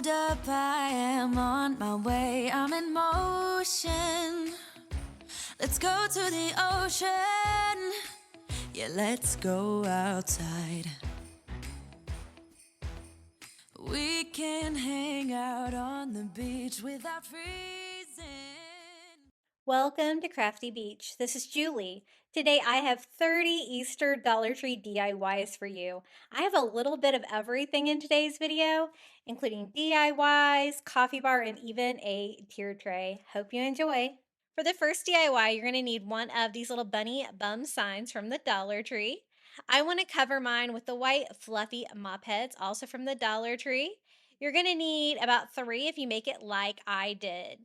Hold up, I am on my way, I'm in motion. Let's go to the ocean. Yeah, let's go outside. We can hang out on the beach without freezing. Welcome to Crafty Beach. This is Julie. Today I have 30 Easter Dollar Tree DIYs for you. I have a little bit of everything in today's video, including DIYs, coffee bar, and even a tier tray. Hope you enjoy. For the first DIY, you're going to need one of these little bunny bum signs from the Dollar Tree. I want to cover mine with the white fluffy mop heads, also from the Dollar Tree. You're going to need about 3 if you make it like I did.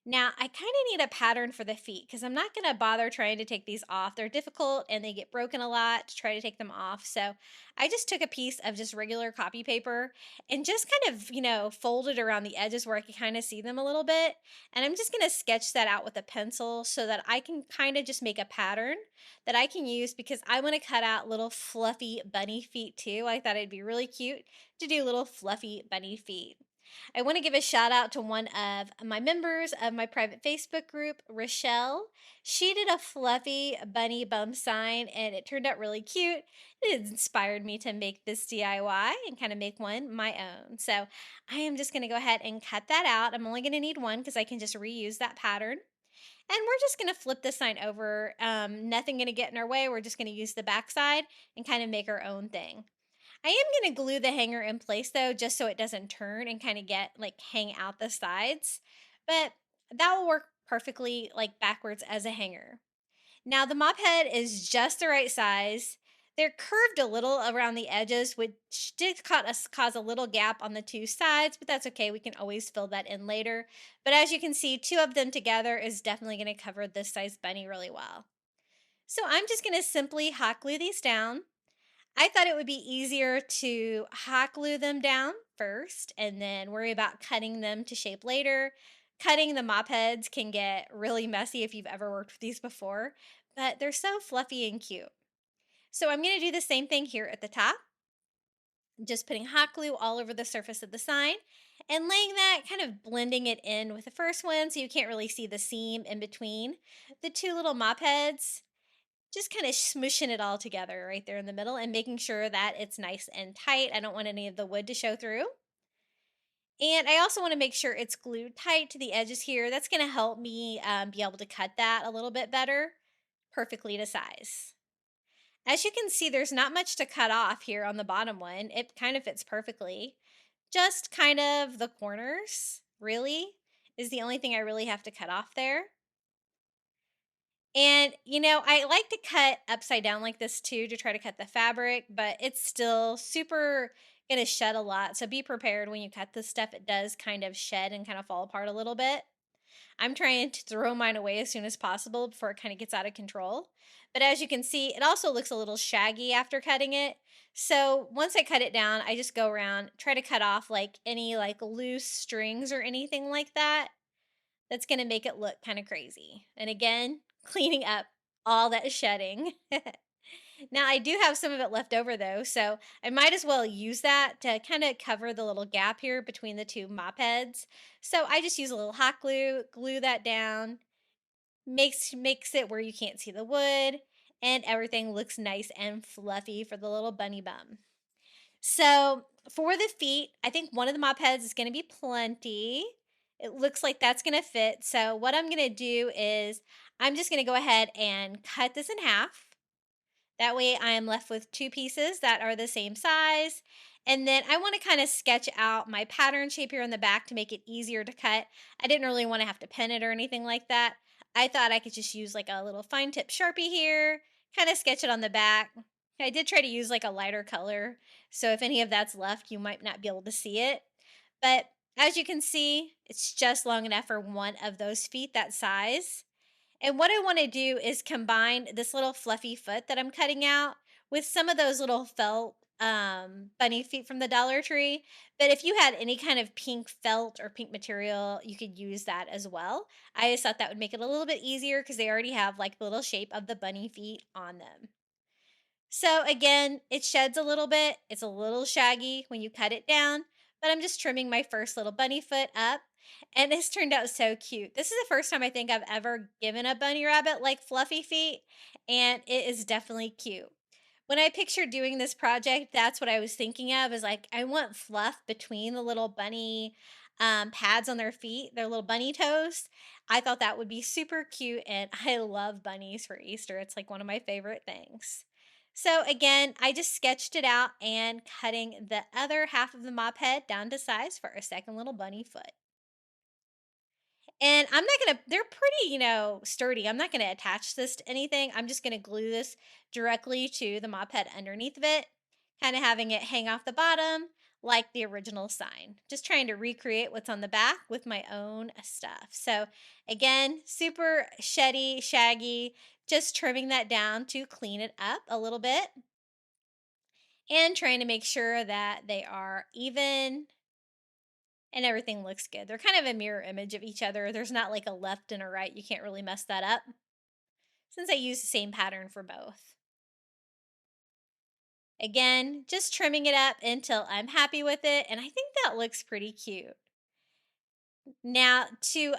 Now, I kind of need a pattern for the feet because I'm not going to bother trying to take these off. They're difficult and they get broken a lot to try to take them off. So I just took a piece of just regular copy paper and just kind of, folded around the edges where I could kind of see them a little bit. And I'm just going to sketch that out with a pencil so that I can kind of just make a pattern that I can use because I want to cut out little fluffy bunny feet too. I thought it'd be really cute to do little fluffy bunny feet. I want to give a shout out to one of my members of my private Facebook group, Rochelle. She did a fluffy bunny bum sign and it turned out really cute. It inspired me to make this DIY and kind of make one my own. So I am just going to go ahead and cut that out. I'm only going to need one because I can just reuse that pattern. And we're just going to flip the sign over. Nothing going to get in our way. We're just going to use the back side and kind of make our own thing. I am going to glue the hanger in place though, just so it doesn't turn and kind of get like hang out the sides. But that will work perfectly like backwards as a hanger. Now the mop head is just the right size. They're curved a little around the edges, which did cause a little gap on the 2 sides, but that's okay. We can always fill that in later. But as you can see, 2 of them together is definitely going to cover this size bunny really well. So I'm just going to simply hot glue these down. I thought it would be easier to hot glue them down first and then worry about cutting them to shape later. Cutting the mop heads can get really messy if you've ever worked with these before, but they're so fluffy and cute. So I'm going to do the same thing here at the top, just putting hot glue all over the surface of the sign and laying that, kind of blending it in with the first one so you can't really see the seam in between the 2 little mop heads. Just kind of smooshing it all together right there in the middle and making sure that it's nice and tight. I don't want any of the wood to show through. And I also want to make sure it's glued tight to the edges here. That's going to help me be able to cut that a little bit better, perfectly to size. As you can see, there's not much to cut off here on the bottom one. It kind of fits perfectly. Just kind of the corners, really, is the only thing I really have to cut off there. And, I like to cut upside down like this too to try to cut the fabric, but it's still super going to shed a lot. So be prepared when you cut this stuff. It does kind of shed and kind of fall apart a little bit. I'm trying to throw mine away as soon as possible before it kind of gets out of control. But as you can see, it also looks a little shaggy after cutting it. So once I cut it down, I just go around, try to cut off like any like loose strings or anything like that. That's going to make it look kind of crazy. And again, cleaning up all that shedding. Now, I do have some of it left over though, so I might as well use that to kind of cover the little gap here between the 2 mop heads. So I just use a little hot glue, glue that down, makes it where you can't see the wood, and everything looks nice and fluffy for the little bunny bum. So for the feet, I think one of the mop heads is going to be plenty. It looks like that's going to fit. So what I'm going to do is I'm just going to go ahead and cut this in half. That way I am left with 2 pieces that are the same size. And then I want to kind of sketch out my pattern shape here on the back to make it easier to cut. I didn't really want to have to pin it or anything like that. I thought I could just use like a little fine tip Sharpie here, kind of sketch it on the back. I did try to use like a lighter color, so if any of that's left, you might not be able to see it. But as you can see, it's just long enough for one of those feet that size. And what I want to do is combine this little fluffy foot that I'm cutting out with some of those little felt bunny feet from the Dollar Tree. But if you had any kind of pink felt or pink material, you could use that as well. I just thought that would make it a little bit easier because they already have like the little shape of the bunny feet on them. So again, it sheds a little bit. It's a little shaggy when you cut it down, but I'm just trimming my first little bunny foot up, and it's turned out so cute. This is the first time I think I've ever given a bunny rabbit like fluffy feet, and it is definitely cute. When I pictured doing this project, that's what I was thinking of is like, I want fluff between the little bunny pads on their feet, their little bunny toes. I thought that would be super cute, and I love bunnies for Easter. It's like one of my favorite things. So again, I just sketched it out and cutting the other half of the mop head down to size for a second little bunny foot. And I'm not gonna, they're pretty, sturdy. I'm not gonna attach this to anything. I'm just gonna glue this directly to the mop head underneath of it, kind of having it hang off the bottom like the original sign. Just trying to recreate what's on the back with my own stuff. So again, super shaggy, just trimming that down to clean it up a little bit and trying to make sure that they are even and everything looks good. They're kind of a mirror image of each other. There's not like a left and a right. You can't really mess that up since I use the same pattern for both. Again, just trimming it up until I'm happy with it, and I think that looks pretty cute. Now to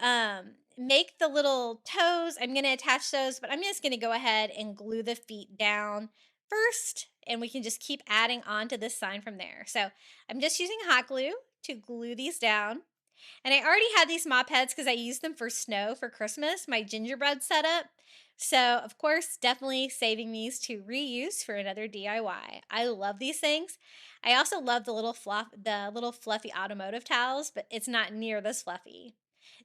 make the little toes, I'm going to attach those, but I'm just going to go ahead and glue the feet down first, and we can just keep adding on to this sign from there. So I'm just using hot glue to glue these down. And I already had these mop heads because I used them for snow for Christmas, my gingerbread setup. So, of course, definitely saving these to reuse for another DIY. I love these things. I also love the little fluffy automotive towels, but it's not near this fluffy.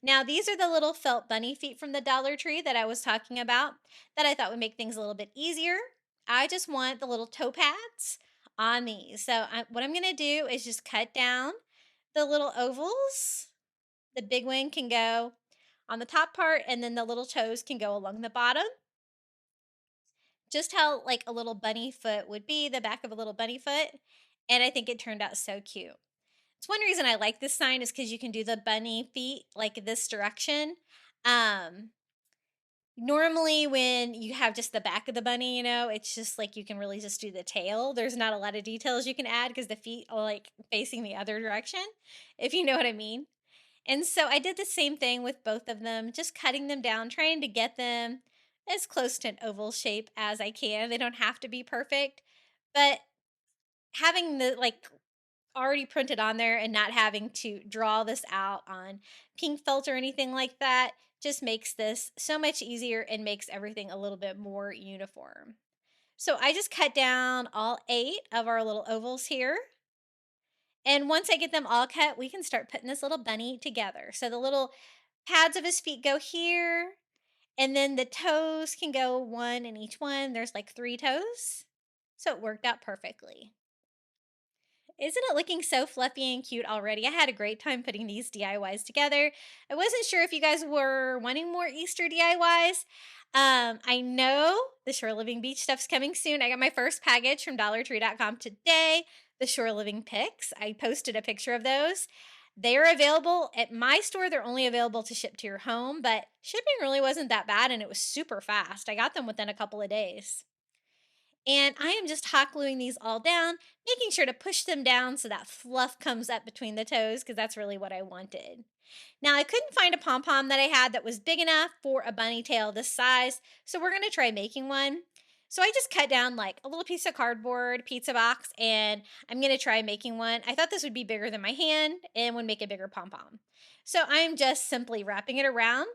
Now, these are the little felt bunny feet from the Dollar Tree that I was talking about that I thought would make things a little bit easier. I just want the little toe pads on these. So, what I'm going to do is just cut down the little ovals. The big one can go on the top part, and then the little toes can go along the bottom. Just how like a little bunny foot would be, the back of a little bunny foot. And I think it turned out so cute. It's one reason I like this sign is because you can do the bunny feet like this direction. Um, Normally when you have just the back of the bunny, it's just like you can really just do the tail. There's not a lot of details you can add because the feet are like facing the other direction, if you know what I mean. And so I did the same thing with both of them, just cutting them down, trying to get them as close to an oval shape as I can. They don't have to be perfect, but having the like already printed on there and not having to draw this out on pink felt or anything like that just makes this so much easier and makes everything a little bit more uniform. So I just cut down all 8 of our little ovals here. And once I get them all cut, we can start putting this little bunny together. So the little pads of his feet go here, and then the toes can go one in each one. There's like 3 toes. So it worked out perfectly. Isn't it looking so fluffy and cute already? I had a great time putting these DIYs together. I wasn't sure if you guys were wanting more Easter DIYs. I know the Shore Living Beach stuff's coming soon. I got my first package from DollarTree.com today. The Shore Living pics. I posted a picture of those. They are available at my store. They're only available to ship to your home, but shipping really wasn't that bad and it was super fast. I got them within a couple of days. And I am just hot gluing these all down, making sure to push them down so that fluff comes up between the toes because that's really what I wanted. Now, I couldn't find a pom-pom that I had that was big enough for a bunny tail this size, so we're going to try making one. So I just cut down like a little piece of cardboard, pizza box, and I'm going to try making one. I thought this would be bigger than my hand and would make a bigger pom-pom. So I'm just simply wrapping it around.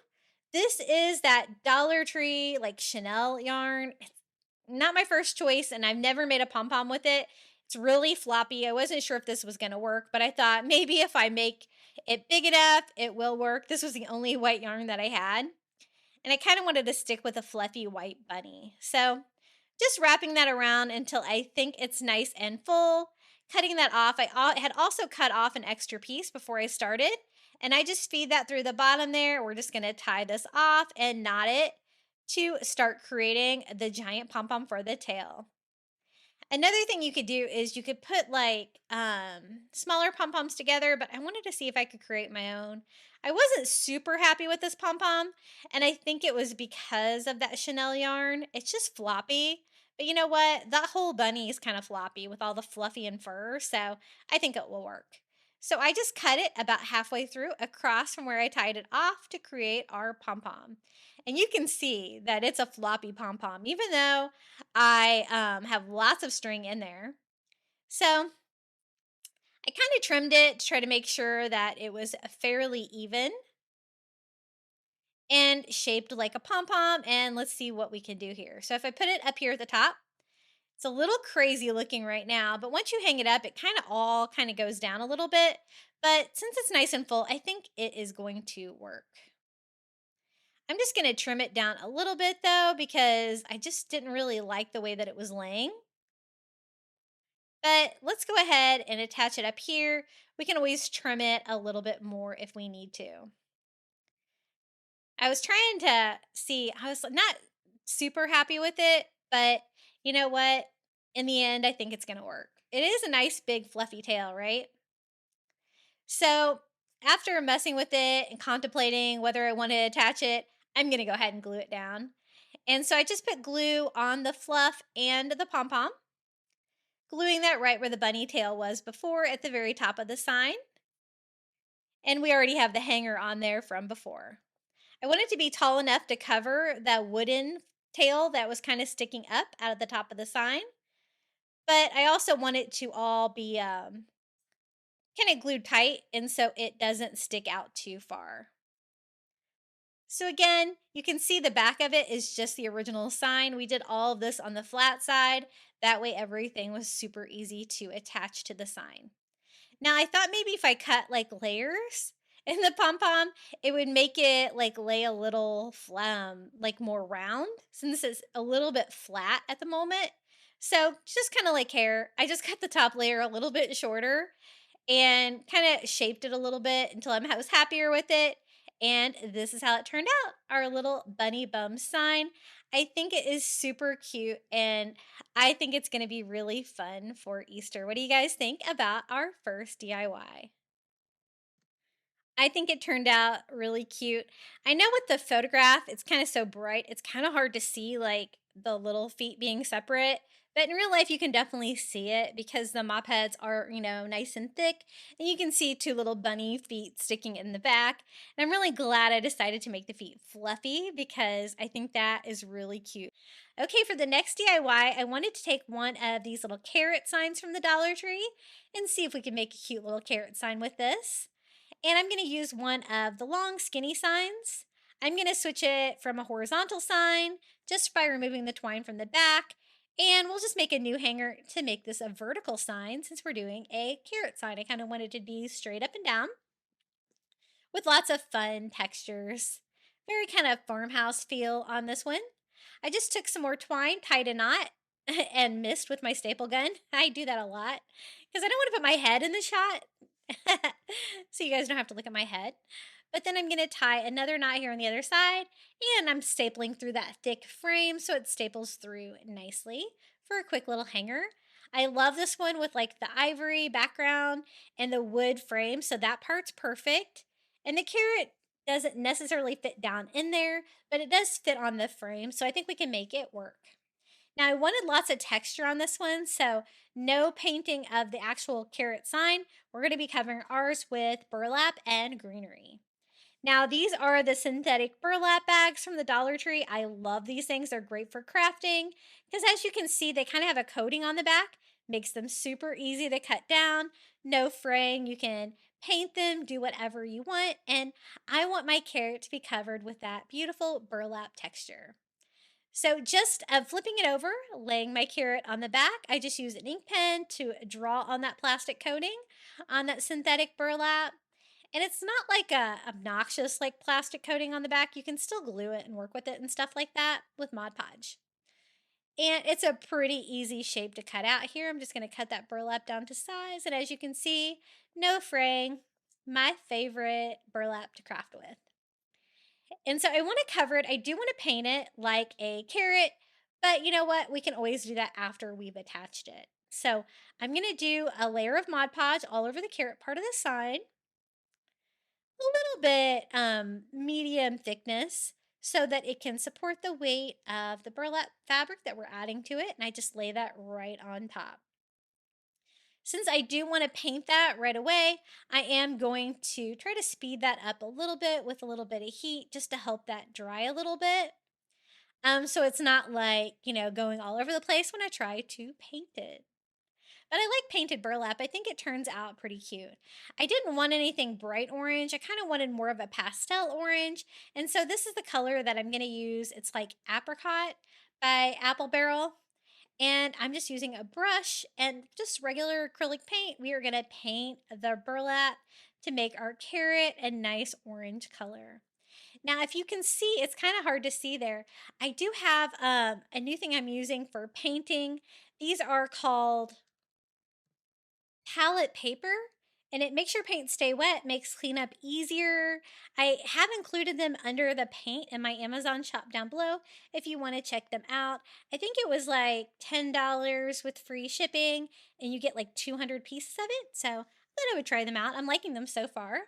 This is that Dollar Tree like Chanel yarn. Not my first choice, and I've never made a pom pom with it. It's really floppy. I wasn't sure if this was going to work, but I thought maybe if I make it big enough, it will work. This was the only white yarn that I had, and I kind of wanted to stick with a fluffy white bunny. So just wrapping that around until I think it's nice and full. Cutting that off. Had also cut off an extra piece before I started, and I just feed that through the bottom there. We're just going to tie this off and knot it to start creating the giant pom-pom for the tail. Another thing you could do is you could put like smaller pom-poms together, but I wanted to see if I could create my own. I wasn't super happy with this pom-pom, and I think it was because of that Chanel yarn. It's just floppy. But you know what? That whole bunny is kind of floppy with all the fluffy and fur, so I think it will work. So I just cut it about halfway through across from where I tied it off to create our pom-pom. And you can see that it's a floppy pom-pom, even though I have lots of string in there. So I kind of trimmed it to try to make sure that it was fairly even and shaped like a pom-pom. And let's see what we can do here. So if I put it up here at the top, it's a little crazy looking right now, but once you hang it up, it kind of all kind of goes down a little bit. But since it's nice and full, I think it is going to work. I'm just going to trim it down a little bit though, because I just didn't really like the way that it was laying. But let's go ahead and attach it up here. We can always trim it a little bit more if we need to. I was trying to see, I was not super happy with it, but you know what? In the end, I think it's going to work. It is a nice big fluffy tail, right? So after messing with it and contemplating whether I want to attach it, I'm going to go ahead and glue it down. And so I just put glue on the fluff and the pom pom, gluing that right where the bunny tail was before at the very top of the sign. And we already have the hanger on there from before. I want it to be tall enough to cover that wooden tail that was kind of sticking up out of the top of the sign. But I also want it to all be kind of glued tight and so it doesn't stick out too far. So again, you can see the back of it is just the original sign. We did all of this on the flat side. That way everything was super easy to attach to the sign. Now I thought maybe if I cut like layers in the pom-pom, it would make it like lay a little like more round since it's a little bit flat at the moment. So just kind of like hair, I just cut the top layer a little bit shorter and kind of shaped it a little bit until I was happier with it. And this is how it turned out, our little bunny bum sign. I think it is super cute and I think it's going to be really fun for Easter. What do you guys think about our first DIY? I think it turned out really cute. I know with the photograph, it's kind of so bright, it's kind of hard to see like the little feet being separate. But in real life, you can definitely see it because the mop heads are, nice and thick. And you can see two little bunny feet sticking in the back. And I'm really glad I decided to make the feet fluffy because I think that is really cute. Okay, for the next DIY, I wanted to take one of these little carrot signs from the Dollar Tree and see if we could make a cute little carrot sign with this. And I'm going to use one of the long skinny signs. I'm going to switch it from a horizontal sign just by removing the twine from the back. And we'll just make a new hanger to make this a vertical sign since we're doing a carrot sign. I kind of wanted it to be straight up and down with lots of fun textures. Very kind of farmhouse feel on this one. I just took some more twine, tied a knot, and missed with my staple gun. I do that a lot because I don't want to put my head in the shot. So you guys don't have to look at my head. But then I'm going to tie another knot here on the other side, and I'm stapling through that thick frame so it staples through nicely for a quick little hanger. I love this one with like the ivory background and the wood frame, so that part's perfect. And the carrot doesn't necessarily fit down in there, but it does fit on the frame, so I think we can make it work. Now, I wanted lots of texture on this one, so no painting of the actual carrot sign. We're going to be covering ours with burlap and greenery. Now, these are the synthetic burlap bags from the Dollar Tree. I love these things. They're great for crafting because as you can see, they kind of have a coating on the back, makes them super easy to cut down, no fraying. You can paint them, do whatever you want, and I want my carrot to be covered with that beautiful burlap texture. So just flipping it over, laying my carrot on the back, I just use an ink pen to draw on that plastic coating on that synthetic burlap. And it's not like a obnoxious like plastic coating on the back. You can still glue it and work with it and stuff like that with Mod Podge. And it's a pretty easy shape to cut out here. I'm just going to cut that burlap down to size. And as you can see, no fraying. My favorite burlap to craft with. And so I want to cover it. I do want to paint it like a carrot, but you know what? We can always do that after we've attached it. So I'm going to do a layer of Mod Podge all over the carrot part of the sign, a little bit medium thickness so that it can support the weight of the burlap fabric that we're adding to it. And I just lay that right on top. Since I do want to paint that right away, I am going to try to speed that up a little bit with a little bit of heat just to help that dry a little bit. So it's not like, going all over the place when I try to paint it. But I like painted burlap. I think it turns out pretty cute. I didn't want anything bright orange. I kind of wanted more of a pastel orange. And so this is the color that I'm going to use. It's like Apricot by Apple Barrel. And I'm just using a brush and just regular acrylic paint. We are going to paint the burlap to make our carrot a nice orange color. Now, if you can see, it's kind of hard to see there. I do have a new thing I'm using for painting. These are called palette paper, and it makes your paint stay wet, makes cleanup easier. I have included them under the paint in my Amazon shop down below if you want to check them out. I think it was like $10 with free shipping, and you get like 200 pieces of it. So I thought I would try them out. I'm liking them so far.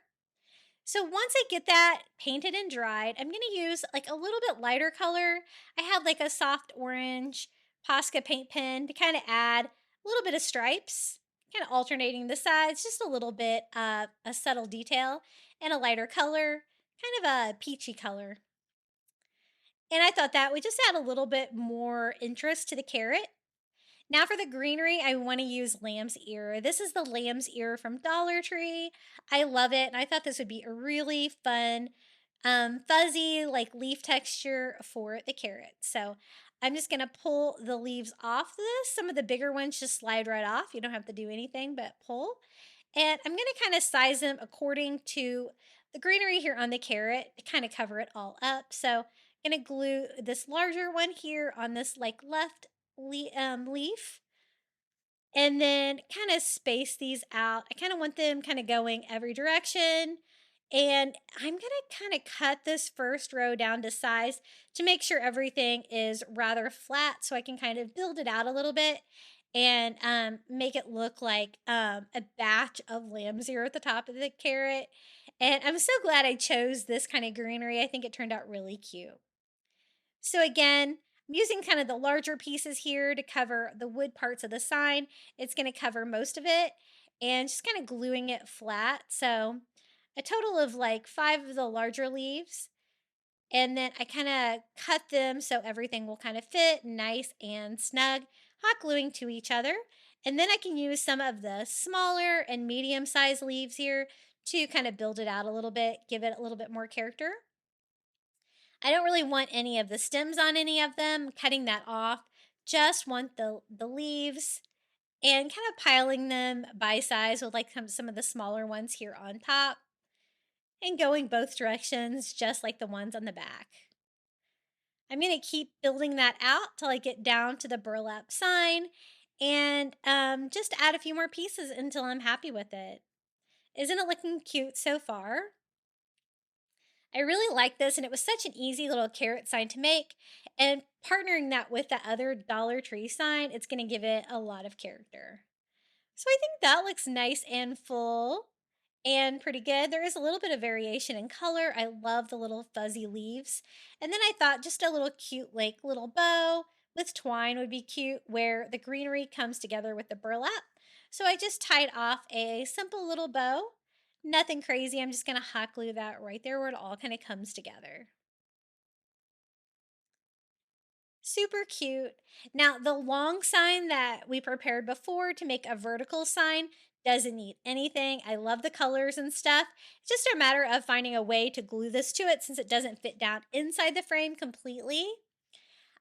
So once I get that painted and dried, I'm going to use like a little bit lighter color. I have like a soft orange Posca paint pen to kind of add a little bit of stripes, kind of alternating the sides, just a little bit of a subtle detail, and a lighter color, kind of a peachy color. And I thought that would just add a little bit more interest to the carrot. Now for the greenery, I want to use lamb's ear. This is the lamb's ear from Dollar Tree. I love it, and I thought this would be a really fun, fuzzy, like leaf texture for the carrot. So I'm just going to pull the leaves off this. Some of the bigger ones just slide right off. You don't have to do anything but pull. And I'm going to kind of size them according to the greenery here on the carrot to kind of cover it all up. So I'm going to glue this larger one here on this like left leaf, and then kind of space these out. I kind of want them kind of going every direction. And I'm going to kind of cut this first row down to size to make sure everything is rather flat so I can kind of build it out a little bit and make it look like a batch of lamb's ear at the top of the carrot. And I'm so glad I chose this kind of greenery. I think it turned out really cute. So again, I'm using kind of the larger pieces here to cover the wood parts of the sign. It's going to cover most of it and just kind of gluing it flat. So a total of like 5 of the larger leaves. And then I kind of cut them so everything will kind of fit nice and snug, hot gluing to each other. And then I can use some of the smaller and medium sized leaves here to kind of build it out a little bit, give it a little bit more character. I don't really want any of the stems on any of them, cutting that off. Just want the leaves and kind of piling them by size with like some of the smaller ones here on top and going both directions, just like the ones on the back. I'm going to keep building that out till I get down to the burlap sign and just add a few more pieces until I'm happy with it. Isn't it looking cute so far? I really like this, and it was such an easy little carrot sign to make. And partnering that with the other Dollar Tree sign, it's going to give it a lot of character. So I think that looks nice and full and pretty good. There is a little bit of variation in color. I love the little fuzzy leaves. And then I thought just a little cute, like little bow with twine would be cute where the greenery comes together with the burlap. So I just tied off a simple little bow. Nothing crazy. I'm just going to hot glue that right there where it all kind of comes together. Super cute. Now, the long sign that we prepared before to make a vertical sign doesn't need anything. I love the colors and stuff. It's just a matter of finding a way to glue this to it since it doesn't fit down inside the frame completely.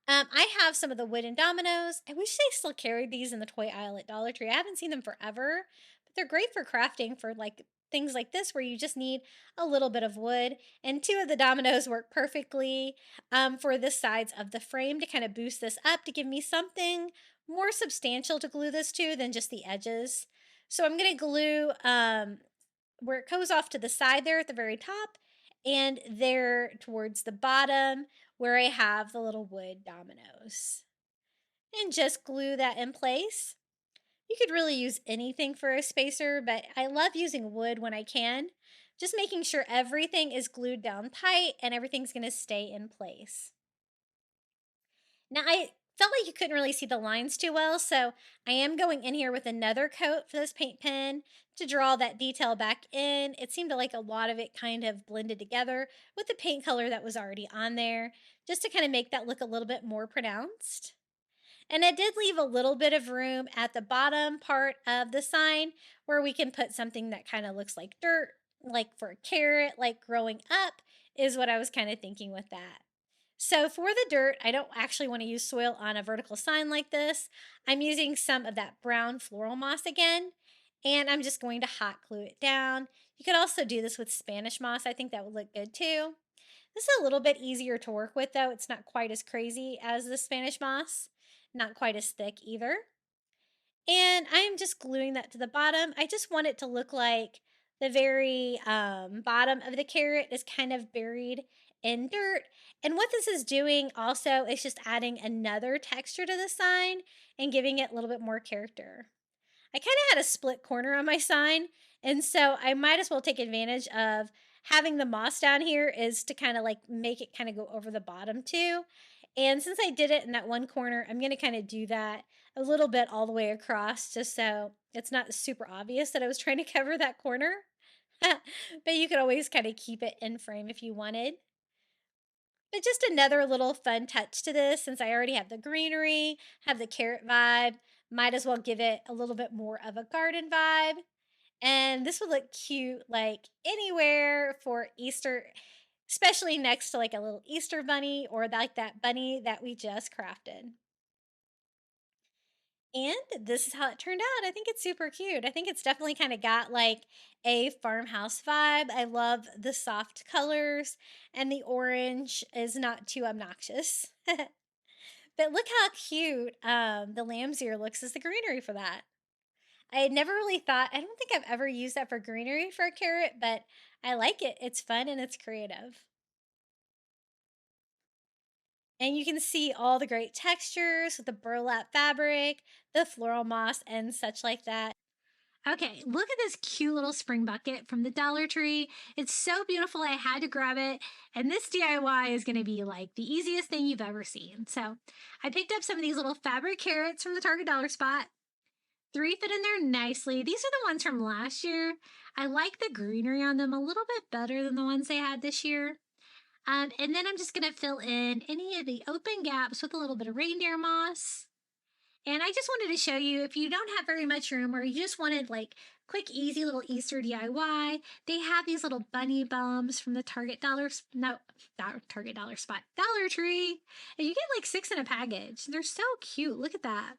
I have some of the wooden dominoes. I wish they still carried these in the toy aisle at Dollar Tree. I haven't seen them forever, but they're great for crafting for like things like this where you just need a little bit of wood. And 2 of the dominoes work perfectly for the sides of the frame to kind of boost this up to give me something more substantial to glue this to than just the edges. So I'm going to glue where it goes off to the side there at the very top and there towards the bottom where I have the little wood dominoes. And just glue that in place. You could really use anything for a spacer, but I love using wood when I can. Just making sure everything is glued down tight and everything's going to stay in place. Now, I Felt like you couldn't really see the lines too well, so I am going in here with another coat for this paint pen to draw that detail back in. It seemed like a lot of it kind of blended together with the paint color that was already on there, just to kind of make that look a little bit more pronounced. And I did leave a little bit of room at the bottom part of the sign where we can put something that kind of looks like dirt, like for a carrot, like growing up, is what I was kind of thinking with that. So for the dirt, I don't actually want to use soil on a vertical sign like this. I'm using some of that brown floral moss again, and I'm just going to hot glue it down. You could also do this with Spanish moss. I think that would look good too. This is a little bit easier to work with though. It's not quite as crazy as the Spanish moss, not quite as thick either. And I'm just gluing that to the bottom. I just want it to look like the very bottom of the carrot is kind of buried in dirt. And what this is doing also is just adding another texture to the sign and giving it a little bit more character. I kind of had a split corner on my sign, and so I might as well take advantage of having the moss down here is to kind of like make it kind of go over the bottom too. And since I did it in that one corner, I'm going to kind of do that a little bit all the way across just so it's not super obvious that I was trying to cover that corner. But you could always kind of keep it in frame if you wanted. But just another little fun touch to this since I already have the greenery, have the carrot vibe, might as well give it a little bit more of a garden vibe. And this would look cute like anywhere for Easter, especially next to like a little Easter bunny or like that bunny that we just crafted. And this is how it turned out. I think it's super cute. I think it's definitely kind of got like a farmhouse vibe. I love the soft colors, and the orange is not too obnoxious. But look how cute the lamb's ear looks as the greenery for that. I had never really thought, I don't think I've ever used that for greenery for a carrot, but I like it. It's fun and it's creative. And you can see all the great textures with the burlap fabric, the floral moss, and such like that. Okay, look at this cute little spring bucket from the Dollar Tree. It's so beautiful, I had to grab it. And this DIY is going to be like the easiest thing you've ever seen. So I picked up some of these little fabric carrots from the Target Dollar Spot. 3 fit in there nicely. These are the ones from last year. I like the greenery on them a little bit better than the ones they had this year. And then I'm just going to fill in any of the open gaps with a little bit of reindeer moss. And I just wanted to show you if you don't have very much room or you just wanted like quick, easy little Easter DIY, they have these little bunny bums from the Target Dollar Spot, Dollar Tree. And you get like 6 in a package. They're so cute. Look at that.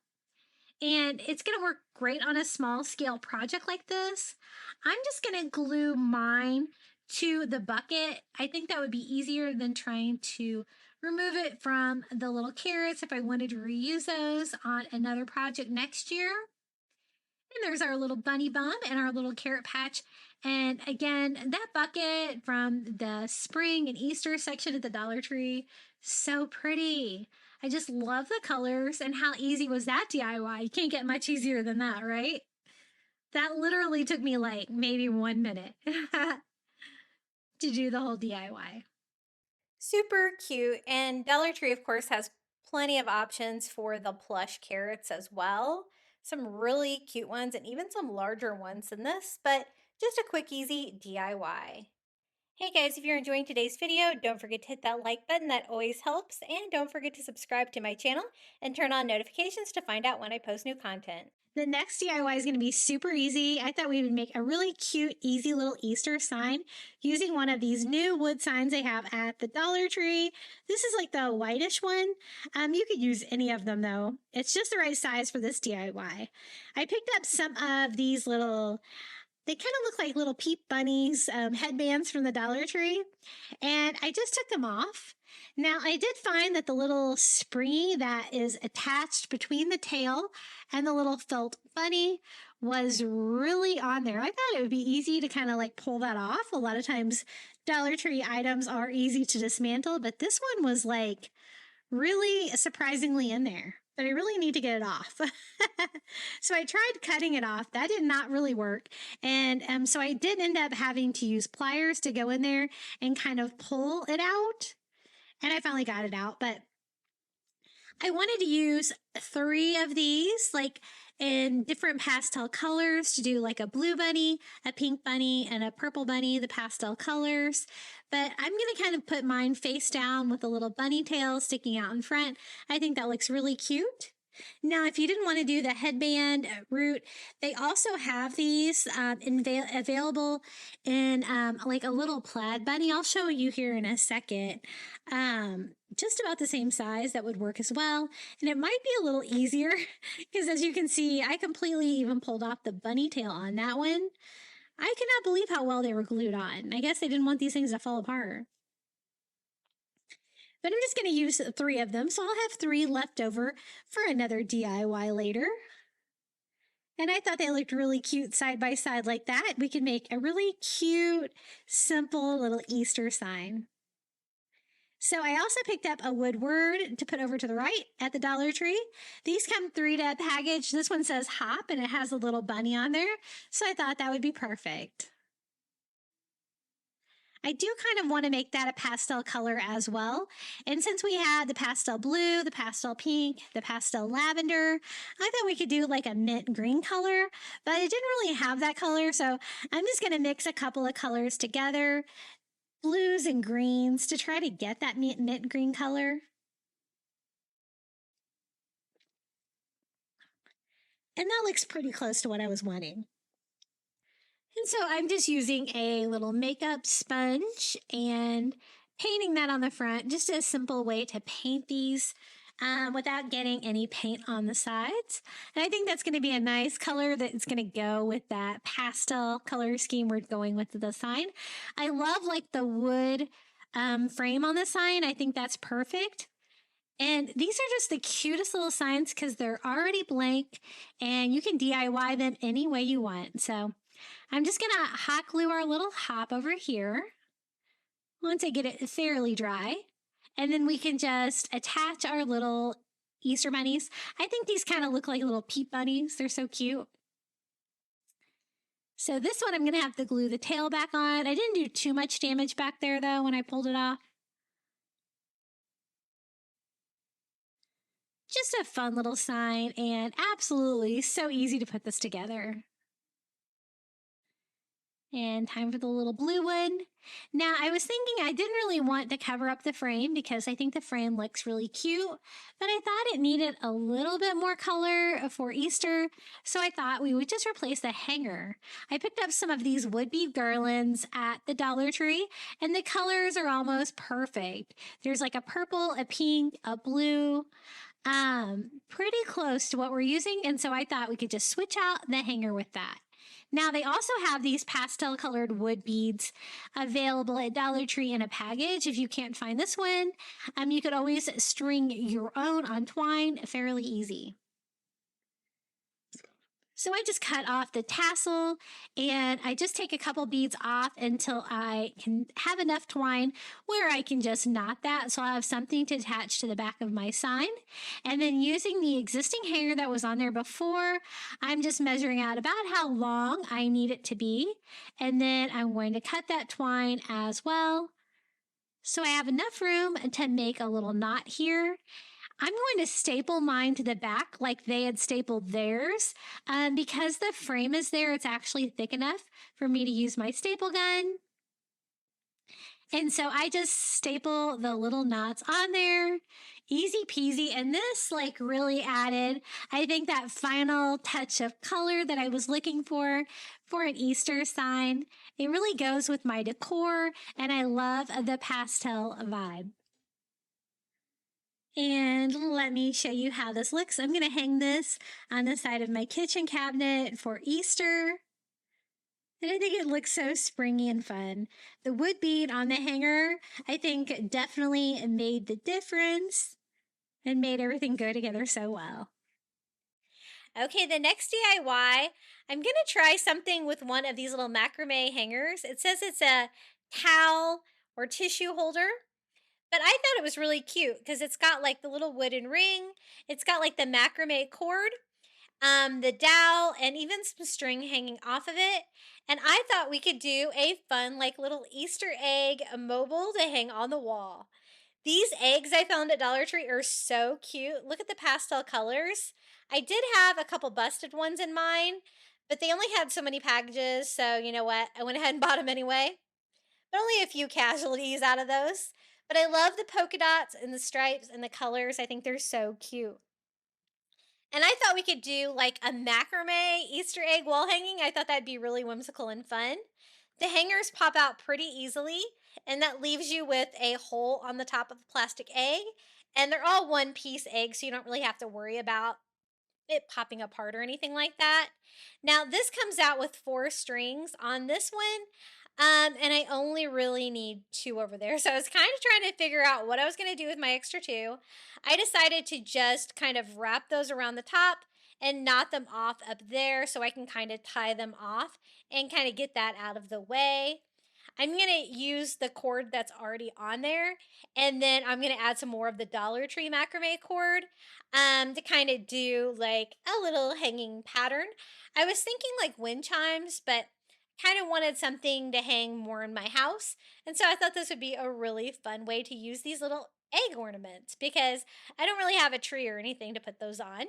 And it's going to work great on a small scale project like this. I'm just going to glue mine to the bucket. I think that would be easier than trying to remove it from the little carrots if I wanted to reuse those on another project next year. And there's our little bunny bump and our little carrot patch. And again, that bucket from the spring and Easter section at the Dollar Tree, so pretty. I just love the colors, and how easy was that DIY? You can't get much easier than that, right? That literally took me like maybe 1 minute to do the whole DIY. Super cute. And Dollar Tree, of course, has plenty of options for the plush carrots as well. Some really cute ones and even some larger ones than this, but just a quick, easy DIY. Hey guys, if you're enjoying today's video, don't forget to hit that like button. That always helps. And don't forget to subscribe to my channel and turn on notifications to find out when I post new content. The next DIY is going to be super easy. I thought we would make a really cute, easy little Easter sign using one of these new wood signs they have at the Dollar Tree. This is like the whitish one. You could use any of them though. It's just the right size for this DIY. I picked up some of these little, they kind of look like little Peep bunnies headbands from the Dollar Tree, and I just took them off. Now, I did find that the little springy that is attached between the tail and the little felt bunny was really on there. I thought it would be easy to kind of like pull that off. A lot of times Dollar Tree items are easy to dismantle, but this one was like really surprisingly in there. But I really need to get it off. So I tried cutting it off. That did not really work. And so I did end up having to use pliers to go in there and kind of pull it out. And I finally got it out. But I wanted to use 3 of these, like in different pastel colors, to do like a blue bunny, a pink bunny, and a purple bunny, the pastel colors. But I'm going to kind of put mine face down with a little bunny tail sticking out in front. I think that looks really cute. Now, if you didn't want to do the headband route, they also have these available in like a little plaid bunny. I'll show you here in a second. Just about the same size, that would work as well. And it might be a little easier because, as you can see, I completely even pulled off the bunny tail on that one. I cannot believe how well they were glued on. I guess they didn't want these things to fall apart. But I'm just going to use 3 of them, so I'll have 3 left over for another DIY later. And I thought they looked really cute side by side like that. We can make a really cute, simple little Easter sign. So I also picked up a wood word to put over to the right at the Dollar Tree. These come 3-to package. This one says hop and it has a little bunny on there. So I thought that would be perfect. I do kind of want to make that a pastel color as well. And since we had the pastel blue, the pastel pink, the pastel lavender, I thought we could do like a mint green color, but I didn't really have that color. So I'm just going to mix a couple of colors together, blues and greens, to try to get that mint green color. And that looks pretty close to what I was wanting. And so I'm just using a little makeup sponge and painting that on the front, just a simple way to paint these without getting any paint on the sides. And I think that's going to be a nice color that's going to go with that pastel color scheme we're going with the sign. I love like the wood frame on the sign. I think that's perfect. And these are just the cutest little signs because they're already blank and you can DIY them any way you want. So I'm just going to hot glue our little hop over here once I get it fairly dry. And then we can just attach our little Easter bunnies. I think these kind of look like little Peep bunnies. They're so cute. So this one I'm going to have to glue the tail back on. I didn't do too much damage back there though when I pulled it off. Just a fun little sign and absolutely so easy to put this together. And time for the little blue one. Now, I was thinking I didn't really want to cover up the frame because I think the frame looks really cute, but I thought it needed a little bit more color for Easter, so I thought we would just replace the hanger. I picked up some of these wood bead garlands at the Dollar Tree, and the colors are almost perfect. There's like a purple, a pink, a blue, pretty close to what we're using, and so I thought we could just switch out the hanger with that. Now, they also have these pastel colored wood beads available at Dollar Tree in a package. If you can't find this one, you could always string your own on twine fairly easy. So I just cut off the tassel and I just take a couple beads off until I can have enough twine where I can just knot that so I'll have something to attach to the back of my sign. And then using the existing hanger that was on there before, I'm just measuring out about how long I need it to be. And then I'm going to cut that twine as well. So I have enough room to make a little knot here. I'm going to staple mine to the back like they had stapled theirs. Because the frame is there, it's actually thick enough for me to use my staple gun. And so I just staple the little knots on there. Easy peasy. And this like really added, I think, that final touch of color that I was looking for an Easter sign. It really goes with my decor and I love the pastel vibe. And let me show you how this looks. I'm going to hang this on the side of my kitchen cabinet for Easter. And I think it looks so springy and fun. The wood bead on the hanger, I think, definitely made the difference and made everything go together so well. Okay, the next DIY, I'm going to try something with one of these little macrame hangers. It says it's a towel or tissue holder. But I thought it was really cute because it's got like the little wooden ring. It's got like the macrame cord, the dowel, and even some string hanging off of it. And I thought we could do a fun like little Easter egg mobile to hang on the wall. These eggs I found at Dollar Tree are so cute. Look at the pastel colors. I did have a couple busted ones in mine, but they only had so many packages, so you know what? I went ahead and bought them anyway. But only a few casualties out of those. But I love the polka dots and the stripes and the colors. I think they're so cute. And I thought we could do like a macrame Easter egg wall hanging. I thought that'd be really whimsical and fun. The hangers pop out pretty easily, and that leaves you with a hole on the top of a plastic egg. And they're all one piece eggs, so you don't really have to worry about it popping apart or anything like that. Now, this comes out with 4 strings on this one. And I only really need 2 over there. So I was kind of trying to figure out what I was going to do with my extra 2. I decided to just kind of wrap those around the top and knot them off up there so I can kind of tie them off and kind of get that out of the way. I'm going to use the cord that's already on there, and then I'm going to add some more of the Dollar Tree macrame cord to kind of do like a little hanging pattern. I was thinking like wind chimes, but kind of wanted something to hang more in my house. And so I thought this would be a really fun way to use these little egg ornaments because I don't really have a tree or anything to put those on.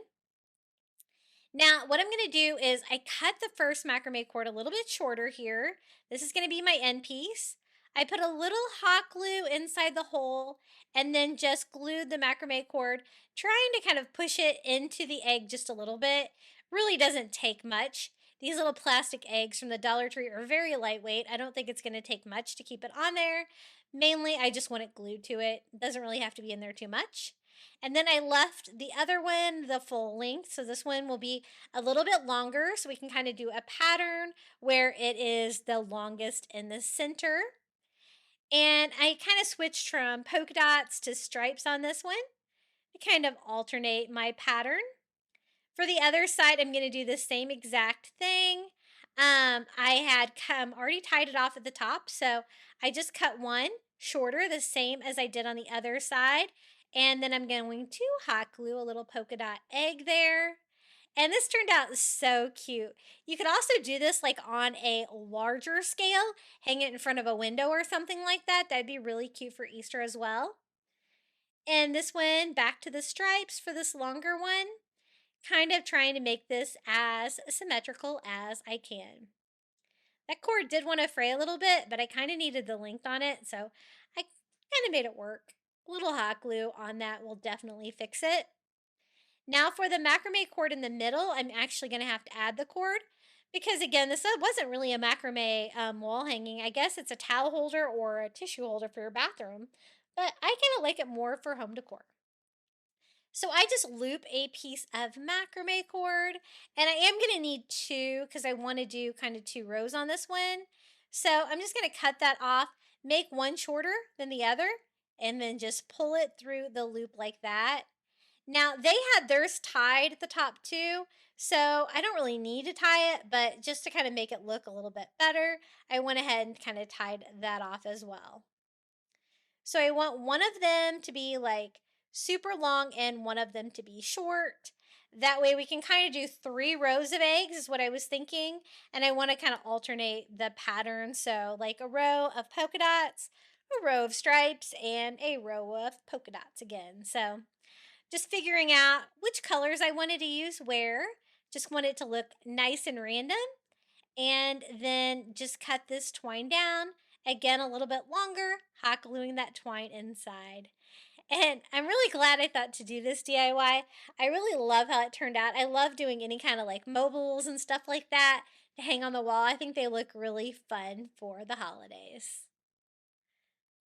Now, what I'm going to do is I cut the first macrame cord a little bit shorter here. This is going to be my end piece. I put a little hot glue inside the hole and then just glued the macrame cord, trying to kind of push it into the egg just a little bit. Really doesn't take much. These little plastic eggs from the Dollar Tree are very lightweight. I don't think it's going to take much to keep it on there. Mainly, I just want it glued to it. It doesn't really have to be in there too much. And then I left the other one the full length. So this one will be a little bit longer so we can kind of do a pattern where it is the longest in the center. And I kind of switched from polka dots to stripes on this one to kind of alternate my pattern. For the other side, I'm going to do the same exact thing. I had already tied it off at the top, so I just cut one shorter, the same as I did on the other side. And then I'm going to hot glue a little polka dot egg there. And this turned out so cute. You could also do this like on a larger scale, hang it in front of a window or something like that. That'd be really cute for Easter as well. And this one, back to the stripes for this longer one, kind of trying to make this as symmetrical as I can. That cord did want to fray a little bit, but I kind of needed the length on it, so I kind of made it work. A little hot glue on that will definitely fix it. Now for the macrame cord in the middle, I'm actually going to have to add the cord because again, this wasn't really a macrame wall hanging. I guess it's a towel holder or a tissue holder for your bathroom, but I kind of like it more for home decor. So I just loop a piece of macrame cord, and I am going to need 2 because I want to do kind of 2 rows on this one. So I'm just going to cut that off, make one shorter than the other, and then just pull it through the loop like that. Now they had theirs tied at the top too, so I don't really need to tie it, but just to kind of make it look a little bit better, I went ahead and kind of tied that off as well. So I want one of them to be like super long and one of them to be short. That way we can kind of do 3 rows of eggs is what I was thinking. And I want to kind of alternate the pattern. So like a row of polka dots, a row of stripes, and a row of polka dots again. So just figuring out which colors I wanted to use where. Just want it to look nice and random. And then just cut this twine down. Again, a little bit longer, hot gluing that twine inside. And I'm really glad I thought to do this DIY. I really love how it turned out. I love doing any kind of like mobiles and stuff like that to hang on the wall. I think they look really fun for the holidays.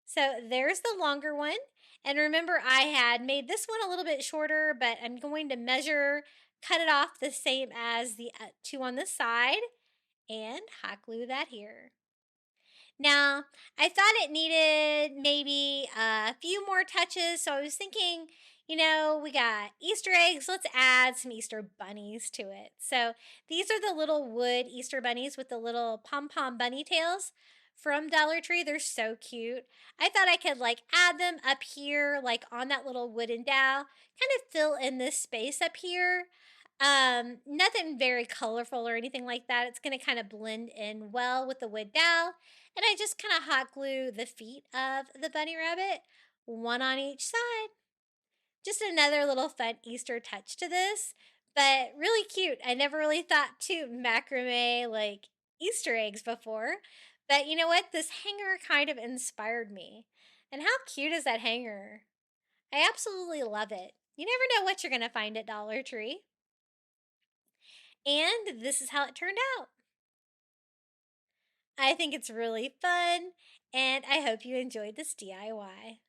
So there's the longer one. And remember, I had made this one a little bit shorter, but I'm going to measure, cut it off the same as the 2 on the side, and hot glue that here. Now, I thought it needed maybe a few more touches, so I was thinking, we got Easter eggs, let's add some Easter bunnies to it. So these are the little wood Easter bunnies with the little pom-pom bunny tails from Dollar Tree. They're so cute. I thought I could like add them up here, like on that little wooden dowel, kind of fill in this space up here. Nothing very colorful or anything like that. It's going to kind of blend in well with the wood dowel. And I just kind of hot glue the feet of the bunny rabbit one on each side. Just another little fun Easter touch to this, but really cute. I never really thought to macrame like Easter eggs before, but you know what? This hanger kind of inspired me. And how cute is that hanger? I absolutely love it. You never know what you're going to find at Dollar Tree. And this is how it turned out. I think it's really fun, and I hope you enjoyed this DIY.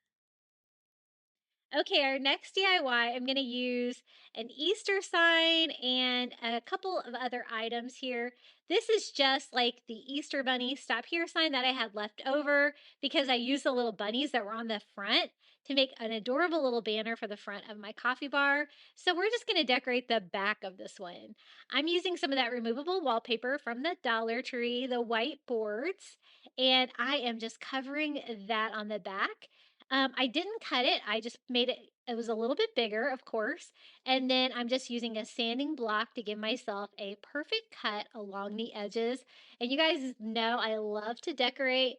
Okay, our next DIY, I'm going to use an Easter sign and a couple of other items here. This is just like the Easter bunny stop here sign that I had left over because I used the little bunnies that were on the front to make an adorable little banner for the front of my coffee bar. So we're just going to decorate the back of this one. I'm using some of that removable wallpaper from the Dollar Tree, the white boards, and I am just covering that on the back. I didn't cut it. I just made it, it was a little bit bigger, of course. And then I'm just using a sanding block to give myself a perfect cut along the edges. And you guys know I love to decorate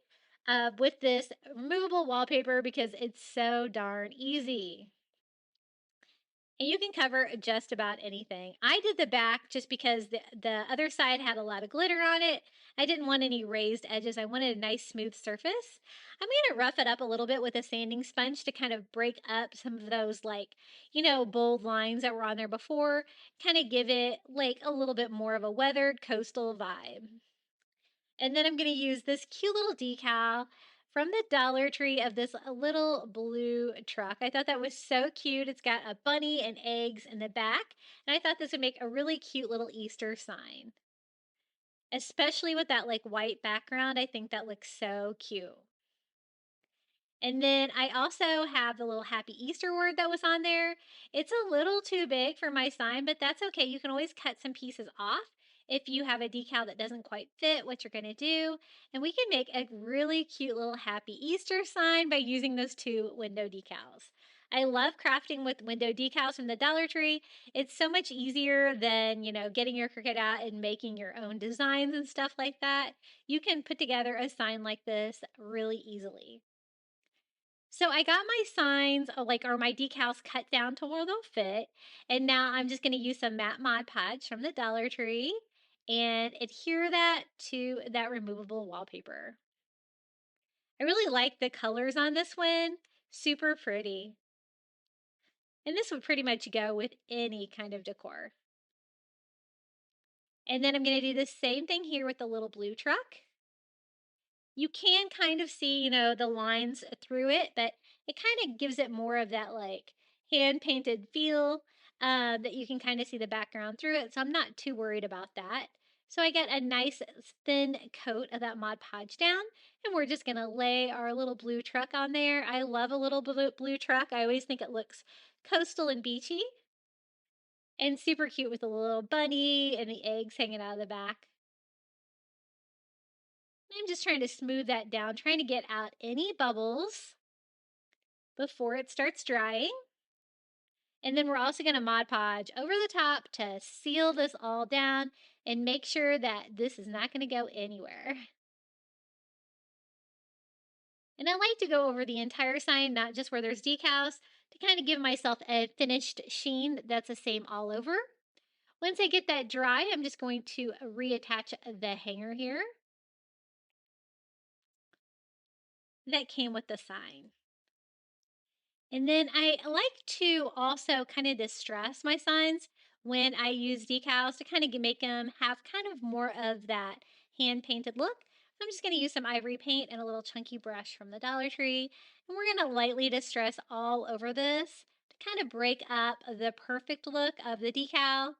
with this removable wallpaper because it's so darn easy. And you can cover just about anything. I did the back just because the other side had a lot of glitter on it. I didn't want any raised edges. I wanted a nice smooth surface. I'm going to rough it up a little bit with a sanding sponge to kind of break up some of those bold lines that were on there before, kind of give it like a little bit more of a weathered coastal vibe. And then I'm going to use this cute little decal from the Dollar Tree of this little blue truck. I thought that was so cute. It's got a bunny and eggs in the back. And I thought this would make a really cute little Easter sign. Especially with that like white background, I think that looks so cute. And then I also have the little happy Easter word that was on there. It's a little too big for my sign, but that's okay. You can always cut some pieces off if you have a decal that doesn't quite fit what you're going to do. And we can make a really cute little happy Easter sign by using those two window decals. I love crafting with window decals from the Dollar Tree. It's so much easier than, getting your Cricut out and making your own designs and stuff like that. You can put together a sign like this really easily. So I got my signs, or my decals cut down to where they'll fit. And now I'm just going to use some matte Mod Podge from the Dollar Tree and adhere that to that removable wallpaper. I really like the colors on this one. Super pretty. And this would pretty much go with any kind of decor. And then I'm going to do the same thing here with the little blue truck. You can kind of see, the lines through it, but it kind of gives it more of that like hand painted feel that you can kind of see the background through it. So I'm not too worried about that. So I get a nice thin coat of that Mod Podge down, and we're just gonna lay our little blue truck on there. I love a little blue truck. I always think it looks coastal and beachy and super cute with the little bunny and the eggs hanging out of the back. I'm just trying to smooth that down, trying to get out any bubbles before it starts drying. And then we're also going to Mod Podge over the top to seal this all down and make sure that this is not going to go anywhere. And I like to go over the entire sign, not just where there's decals, to kind of give myself a finished sheen that's the same all over. Once I get that dry, I'm just going to reattach the hanger here that came with the sign. And then I like to also kind of distress my signs when I use decals to kind of make them have kind of more of that hand painted look. I'm just going to use some ivory paint and a little chunky brush from the Dollar Tree. And we're going to lightly distress all over this to kind of break up the perfect look of the decal,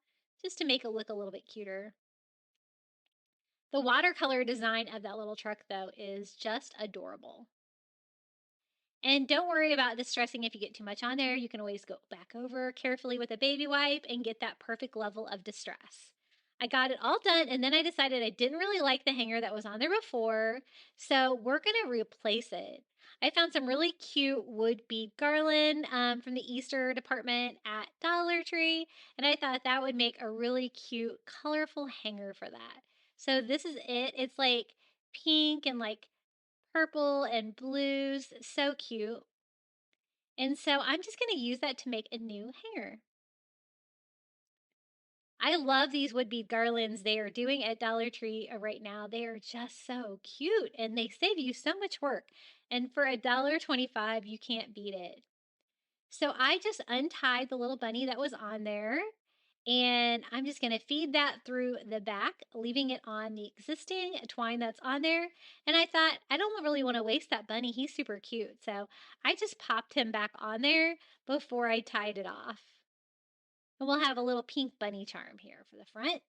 just to make it look a little bit cuter. The watercolor design of that little truck, though, is just adorable. And don't worry about distressing if you get too much on there. You can always go back over carefully with a baby wipe and get that perfect level of distress. I got it all done, and then I decided I didn't really like the hanger that was on there before, so we're going to replace it. I found some really cute wood bead garland from the Easter department at Dollar Tree, and I thought that would make a really cute, colorful hanger for that. So this is it. It's like pink and like purple and blues. So cute. And so I'm just going to use that to make a new hanger. I love these wood bead garlands they are doing at Dollar Tree right now. They are just so cute and they save you so much work. And for $1.25, you can't beat it. So I just untied the little bunny that was on there and I'm just going to feed that through the back, leaving it on the existing twine that's on there. And I thought, I don't really want to waste that bunny. He's super cute. So I just popped him back on there before I tied it off. And we'll have a little pink bunny charm here for the front.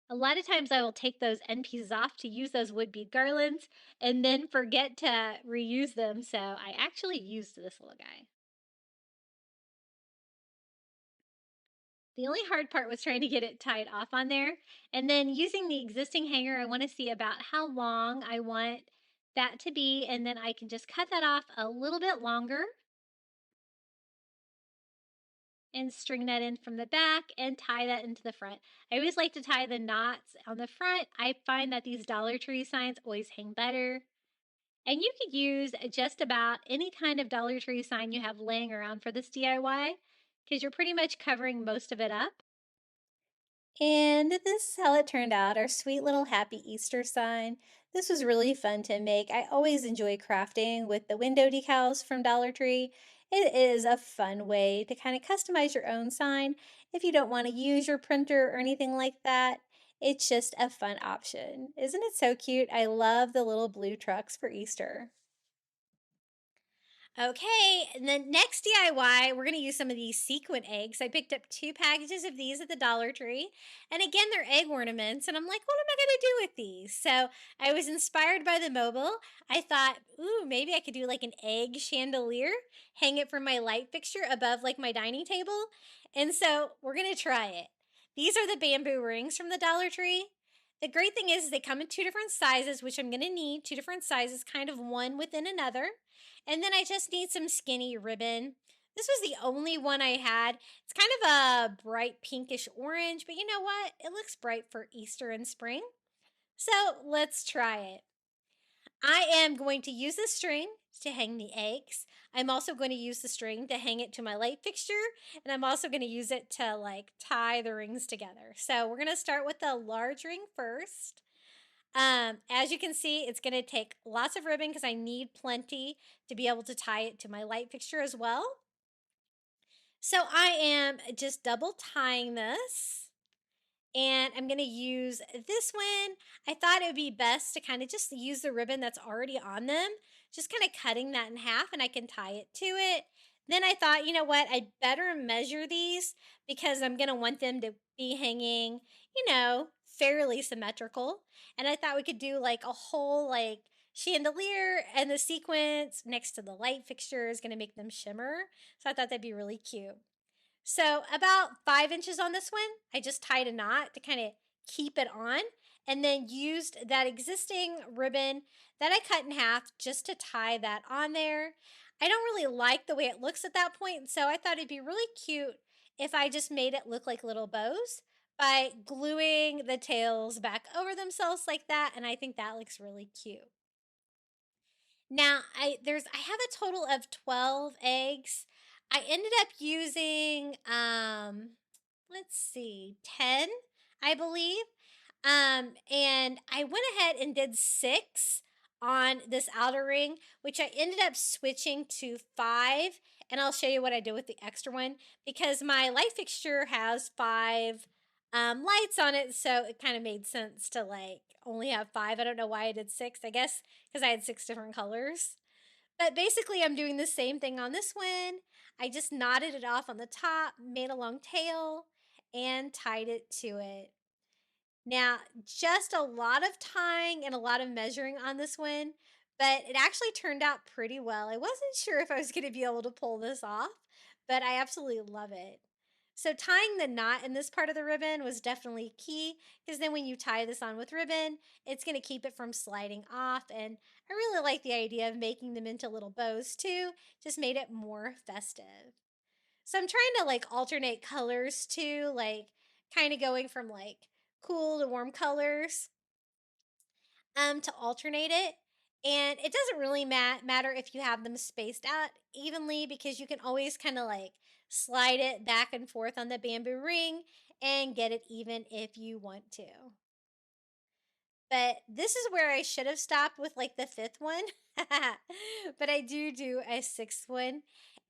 A lot of times I will take those end pieces off to use those wood bead garlands and then forget to reuse them. So I actually used this little guy. The only hard part was trying to get it tied off on there. And then using the existing hanger, I want to see about how long I want that to be. And then I can just cut that off a little bit longer and string that in from the back and tie that into the front. I always like to tie the knots on the front. I find that these Dollar Tree signs always hang better. And you could use just about any kind of Dollar Tree sign you have laying around for this DIY because you're pretty much covering most of it up. And this is how it turned out, our sweet little happy Easter sign. This was really fun to make. I always enjoy crafting with the window decals from Dollar Tree. It is a fun way to kind of customize your own sign if you don't want to use your printer or anything like that. It's just a fun option. Isn't it so cute? I love the little blue trucks for Easter. Okay, and then next DIY, we're going to use some of these sequin eggs. I picked up 2 packages of these at the Dollar Tree. And again, they're egg ornaments. And I'm like, what am I going to do with these? So I was inspired by the mobile. I thought, ooh, maybe I could do like an egg chandelier, hang it from my light fixture above like my dining table. And so we're going to try it. These are the bamboo rings from the Dollar Tree. The great thing is they come in 2 different sizes, which I'm going to need 2 different sizes, kind of one within another. And then I just need some skinny ribbon. This was the only one I had. It's kind of a bright pinkish orange, but you know what? It looks bright for Easter and spring. So let's try it. I am going to use the string to hang the eggs. I'm also going to use the string to hang it to my light fixture. And I'm also going to use it to like tie the rings together. So we're going to start with the large ring first. As you can see, it's going to take lots of ribbon because I need plenty to be able to tie it to my light fixture as well. So I am just double tying this and I'm going to use this one. I thought it would be best to kind of just use the ribbon that's already on them, just kind of cutting that in half and I can tie it to it. Then I thought, you know what, I'd better measure these because I'm going to want them to be hanging, fairly symmetrical. And I thought we could do like a whole like chandelier and the sequence next to the light fixture is going to make them shimmer. So I thought that'd be really cute. So about 5 inches on this one, I just tied a knot to kind of keep it on and then used that existing ribbon that I cut in half just to tie that on there. I don't really like the way it looks at that point, so I thought it'd be really cute if I just made it look like little bows by gluing the tails back over themselves like that, and I think that looks really cute. Now, I have a total of 12 eggs. I ended up using let's see, 10, I believe. And I went ahead and did 6 on this outer ring, which I ended up switching to 5. And I'll show you what I did with the extra one because my light fixture has 5 lights on it. So it kind of made sense to like only have 5. I don't know why I did 6. I guess because I had 6 different colors. But basically, I'm doing the same thing on this one. I just knotted it off on the top, made a long tail, and tied it to it. Now, just a lot of tying and a lot of measuring on this one, but it actually turned out pretty well. I wasn't sure if I was going to be able to pull this off, but I absolutely love it. So tying the knot in this part of the ribbon was definitely key because then when you tie this on with ribbon, it's going to keep it from sliding off. And I really like the idea of making them into little bows too, just made it more festive. So I'm trying to like alternate colors too, like kind of going from like cool to warm colors to alternate it. And it doesn't really matter if you have them spaced out evenly because you can always kind of like slide it back and forth on the bamboo ring and get it even if you want to. But this is where I should have stopped with like the fifth one. But I do a sixth one.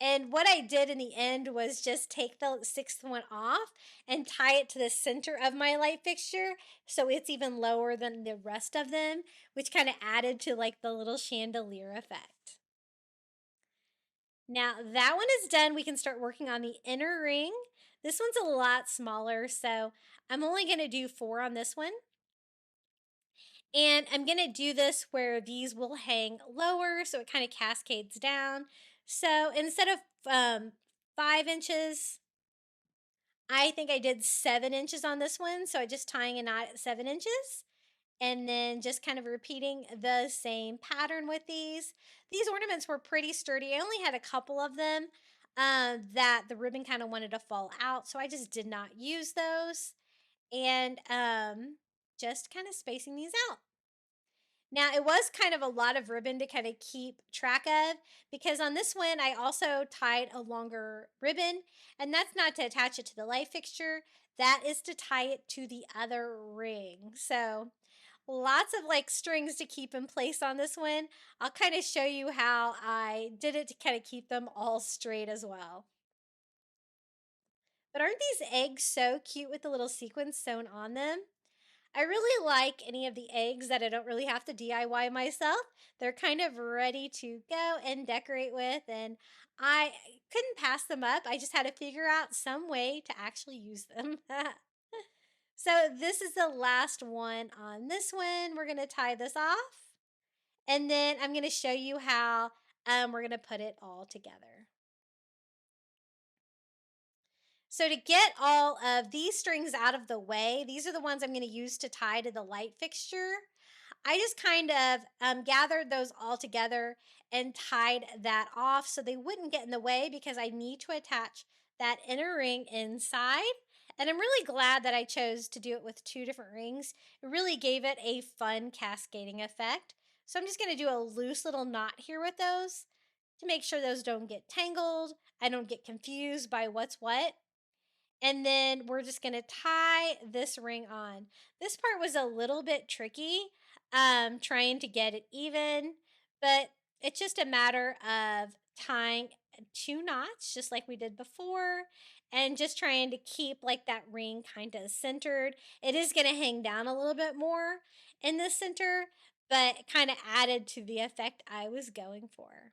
And what I did in the end was just take the sixth one off and tie it to the center of my light fixture so it's even lower than the rest of them, which kind of added to like the little chandelier effect. Now that one is done, we can start working on the inner ring. This one's a lot smaller, so I'm only going to do 4 on this one. And I'm going to do this where these will hang lower so it kind of cascades down. So instead of 5 inches, I think I did 7 inches on this one. So I just tying a knot at 7 inches and then just kind of repeating the same pattern with these. These ornaments were pretty sturdy. I only had a couple of them that the ribbon kind of wanted to fall out. So I just did not use those and just kind of spacing these out. Now, it was kind of a lot of ribbon to kind of keep track of because on this one, I also tied a longer ribbon, and that's not to attach it to the light fixture, that is to tie it to the other ring. So, lots of like strings to keep in place on this one. I'll kind of show you how I did it to kind of keep them all straight as well. But aren't these eggs so cute with the little sequins sewn on them? I really like any of the eggs that I don't really have to DIY myself. They're kind of ready to go and decorate with, and I couldn't pass them up. I just had to figure out some way to actually use them. So this is the last one on this one. We're going to tie this off, and then I'm going to show you how we're going to put it all together. So to get all of these strings out of the way, these are the ones I'm going to use to tie to the light fixture. I just kind of gathered those all together and tied that off so they wouldn't get in the way because I need to attach that inner ring inside. And I'm really glad that I chose to do it with 2 different rings. It really gave it a fun cascading effect. So I'm just going to do a loose little knot here with those to make sure those don't get tangled. I don't get confused by what's what. And then we're just going to tie this ring on. This part was a little bit tricky, trying to get it even, but it's just a matter of tying 2 knots, just like we did before, and just trying to keep like that ring kind of centered. It is going to hang down a little bit more in the center, but kind of added to the effect I was going for.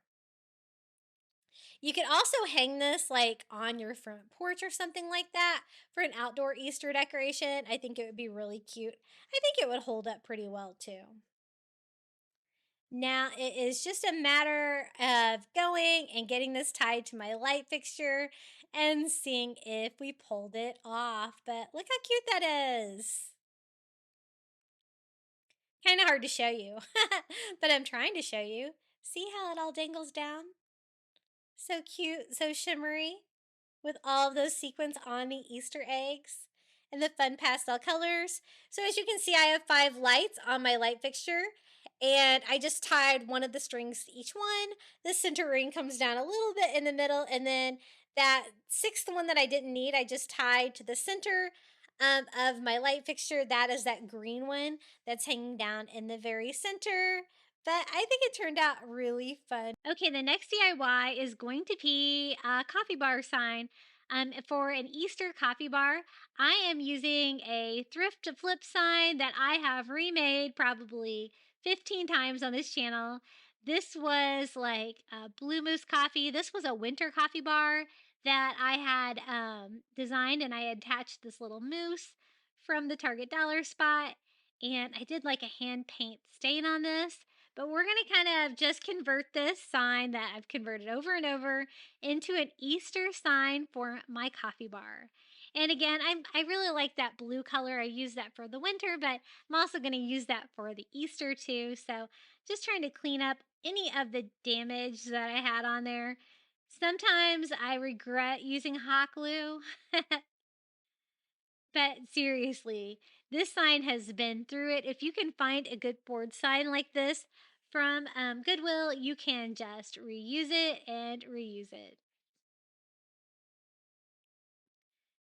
You could also hang this like on your front porch or something like that for an outdoor Easter decoration. I think it would be really cute. I think it would hold up pretty well too. Now it is just a matter of going and getting this tied to my light fixture and seeing if we pulled it off. But look how cute that is. Kind of hard to show you, but I'm trying to show you. See how it all dangles down? So cute, so shimmery, with all of those sequins on the Easter eggs and the fun pastel colors. So as you can see, I have 5 lights on my light fixture and I just tied one of the strings to each one. The center ring comes down a little bit in the middle and then that 6th one that I didn't need, I just tied to the center of my light fixture. That is that green one that's hanging down in the very center. But I think it turned out really fun. Okay, the next DIY is going to be a coffee bar sign. For an Easter coffee bar, I am using a thrift to flip sign that I have remade probably 15 times on this channel. This was like Blue Moose coffee. This was a winter coffee bar that I had designed, and I attached this little moose from the Target dollar spot. And I did like a hand paint stain on this. But we're going to kind of just convert this sign that I've converted over and over into an Easter sign for my coffee bar. And again, I really like that blue color. I use that for the winter, but I'm also going to use that for the Easter too. So just trying to clean up any of the damage that I had on there. Sometimes I regret using hot glue. But seriously, this sign has been through it. If you can find a good board sign like this from Goodwill, you can just reuse it and reuse it.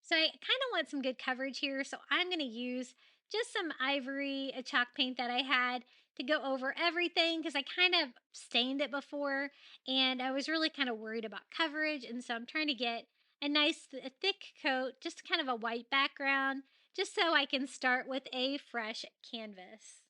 So I kind of want some good coverage here, so I'm going to use just some ivory chalk paint that I had to go over everything because I kind of stained it before and I was really kind of worried about coverage, and so I'm trying to get a nice thick coat, just kind of a white background, just so I can start with a fresh canvas.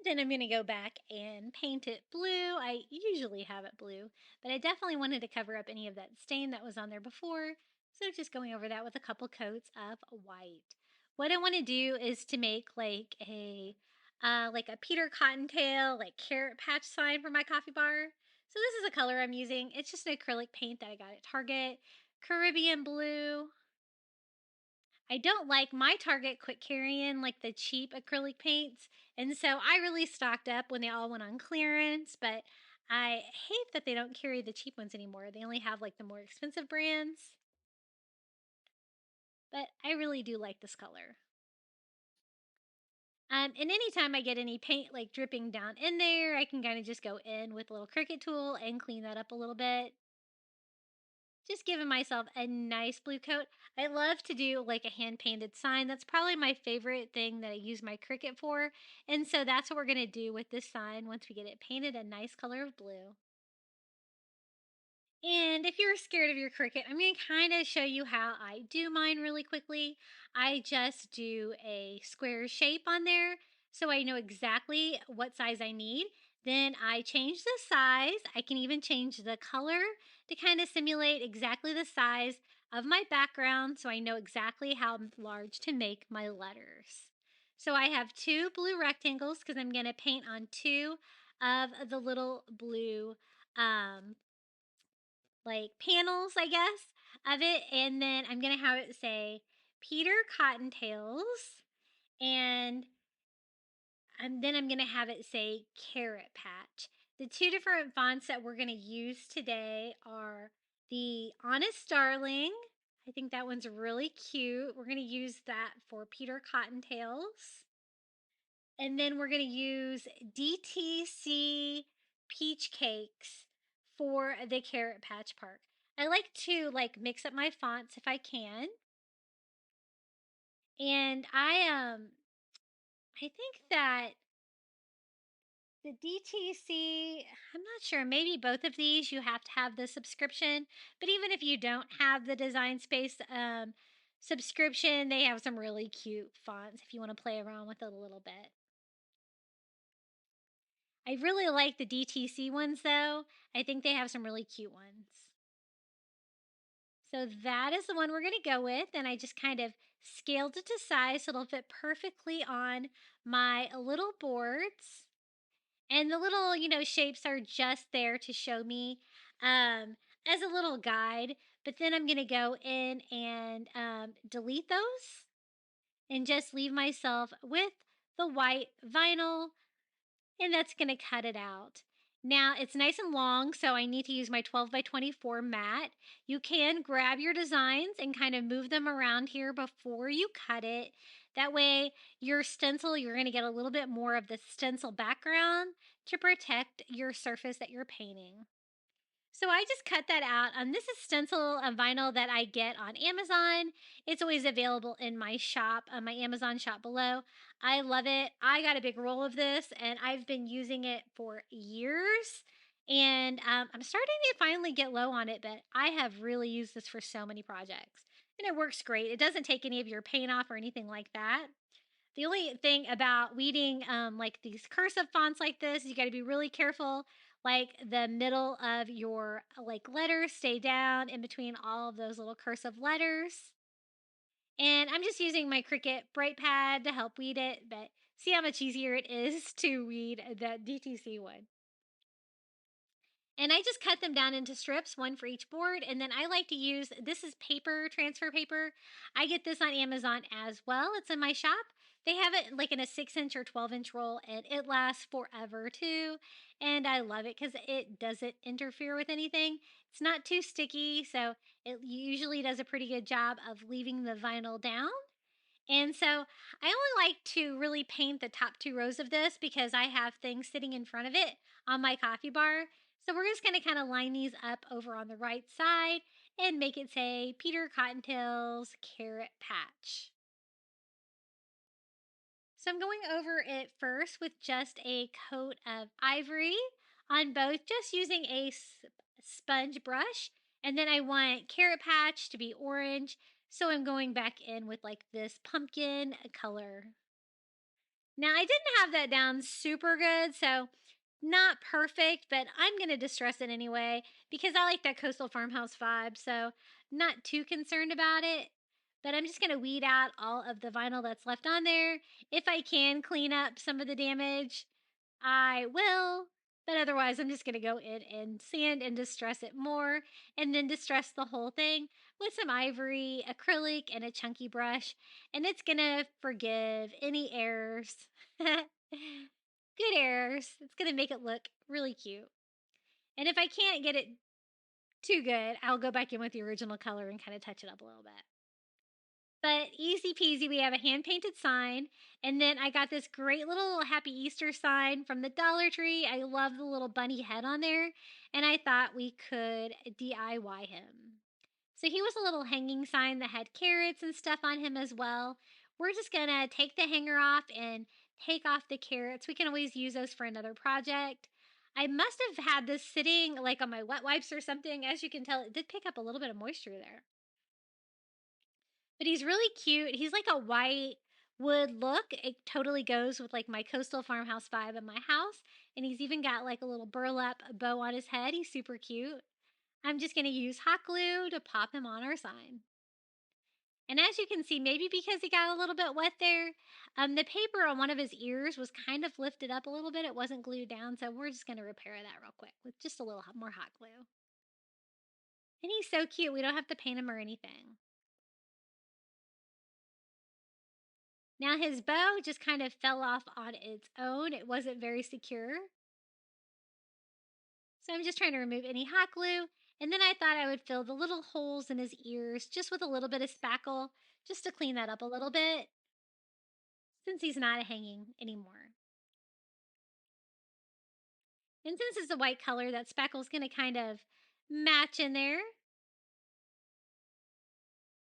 Then I'm going to go back and paint it blue. I usually have it blue, but I definitely wanted to cover up any of that stain that was on there before. So just going over that with a couple coats of white. What I want to do is to make like a Peter Cottontail, like carrot patch sign for my coffee bar. So this is a color I'm using. It's just an acrylic paint that I got at Target. Caribbean blue. I don't like my Target quit carrying like the cheap acrylic paints, and so I really stocked up when they all went on clearance, but I hate that they don't carry the cheap ones anymore. They only have like the more expensive brands, but I really do like this color. And anytime I get any paint like dripping down in there, I can kind of just go in with a little Cricut tool and clean that up a little bit. Just giving myself a nice blue coat. I love to do like a hand painted sign. That's probably my favorite thing that I use my Cricut for. And so that's what we're going to do with this sign once we get it painted a nice color of blue. And if you're scared of your Cricut, I'm going to kind of show you how I do mine really quickly. I just do a square shape on there so I know exactly what size I need. Then I change the size. I can even change the color to kind of simulate exactly the size of my background so I know exactly how large to make my letters. So I have two blue rectangles because I'm going to paint on two of the little blue like panels, I guess, of it. And then I'm going to have it say Peter Cottontails. And, and then I'm going to have it say Carrot Patch. The two different fonts that we're going to use today are the Honest Darling. I think that one's really cute. We're going to use that for Peter Cottontails. And then we're going to use DTC Peach Cakes for the Carrot Patch Park. I like to mix up my fonts if I can. And I think that the DTC, I'm not sure, maybe both of these you have to have the subscription, but even if you don't have the Design Space subscription, they have some really cute fonts if you want to play around with it a little bit. I really like the DTC ones though. I think they have some really cute ones. So that is the one we're going to go with, and I just kind of scaled it to size so it'll fit perfectly on my little boards. And the little, shapes are just there to show me as a little guide. But then I'm going to go in and delete those and just leave myself with the white vinyl, and that's going to cut it out. Now it's nice and long, so I need to use my 12 by 24 mat. You can grab your designs and kind of move them around here before you cut it. That way your stencil, you're going to get a little bit more of the stencil background to protect your surface that you're painting. So I just cut that out. This is stencil vinyl that I get on Amazon. It's always available in my shop, my Amazon shop below. I love it. I got a big roll of this and I've been using it for years. And I'm starting to finally get low on it, but I have really used this for so many projects. And it works great. It doesn't take any of your paint off or anything like that. The only thing about weeding like these cursive fonts like this, you got to be really careful. Like the middle of your letters stay down in between all of those little cursive letters. And I'm just using my Cricut Bright Pad to help weed it, but see how much easier it is to weed the DTC one. And I just cut them down into strips, one for each board. And then I like to use, this is paper, transfer paper. I get this on Amazon as well. It's in my shop. They have it like in a 6-inch or 12-inch roll, and it lasts forever too. And I love it because it doesn't interfere with anything. It's not too sticky, so it usually does a pretty good job of leaving the vinyl down. And so I only like to really paint the top 2 rows of this because I have things sitting in front of it on my coffee bar. So we're just going to kind of line these up over on the right side and make it say Peter Cottontail's Carrot Patch. So I'm going over it first with just a coat of ivory on both, just using a sponge brush. And then I want Carrot Patch to be orange. So I'm going back in with like this pumpkin color. Now, I didn't have that down super good, so not perfect, but I'm going to distress it anyway because I like that coastal farmhouse vibe, so not too concerned about it. But I'm just going to weed out all of the vinyl that's left on there. If I can clean up some of the damage, I will. But otherwise, I'm just going to go in and sand and distress it more, and then distress the whole thing with some ivory, acrylic, and a chunky brush. And it's going to forgive any errors. Good errors. It's going to make it look really cute. And if I can't get it too good, I'll go back in with the original color and kind of touch it up a little bit. But easy peasy, we have a hand painted sign. And then I got this great little Happy Easter sign from the Dollar Tree. I love the little bunny head on there. And I thought we could DIY him. So he was a little hanging sign that had carrots and stuff on him as well. We're just going to take the hanger off and take off the carrots. We can always use those for another project. I must have had this sitting like on my wet wipes or something. As you can tell, it did pick up a little bit of moisture there. But he's really cute. He's like a white wood look. It totally goes with like my coastal farmhouse vibe in my house. And he's even got like a little burlap bow on his head. He's super cute. I'm just going to use hot glue to pop him on our sign. And as you can see, maybe because he got a little bit wet there, the paper on one of his ears was kind of lifted up a little bit. It wasn't glued down, so we're just going to repair that real quick with just a little more hot glue. And he's so cute. We don't have to paint him or anything. Now his bow just kind of fell off on its own. It wasn't very secure. So I'm just trying to remove any hot glue. And then I thought I would fill the little holes in his ears just with a little bit of spackle, just to clean that up a little bit, since he's not hanging anymore. And since it's a white color, that spackle is going to kind of match in there.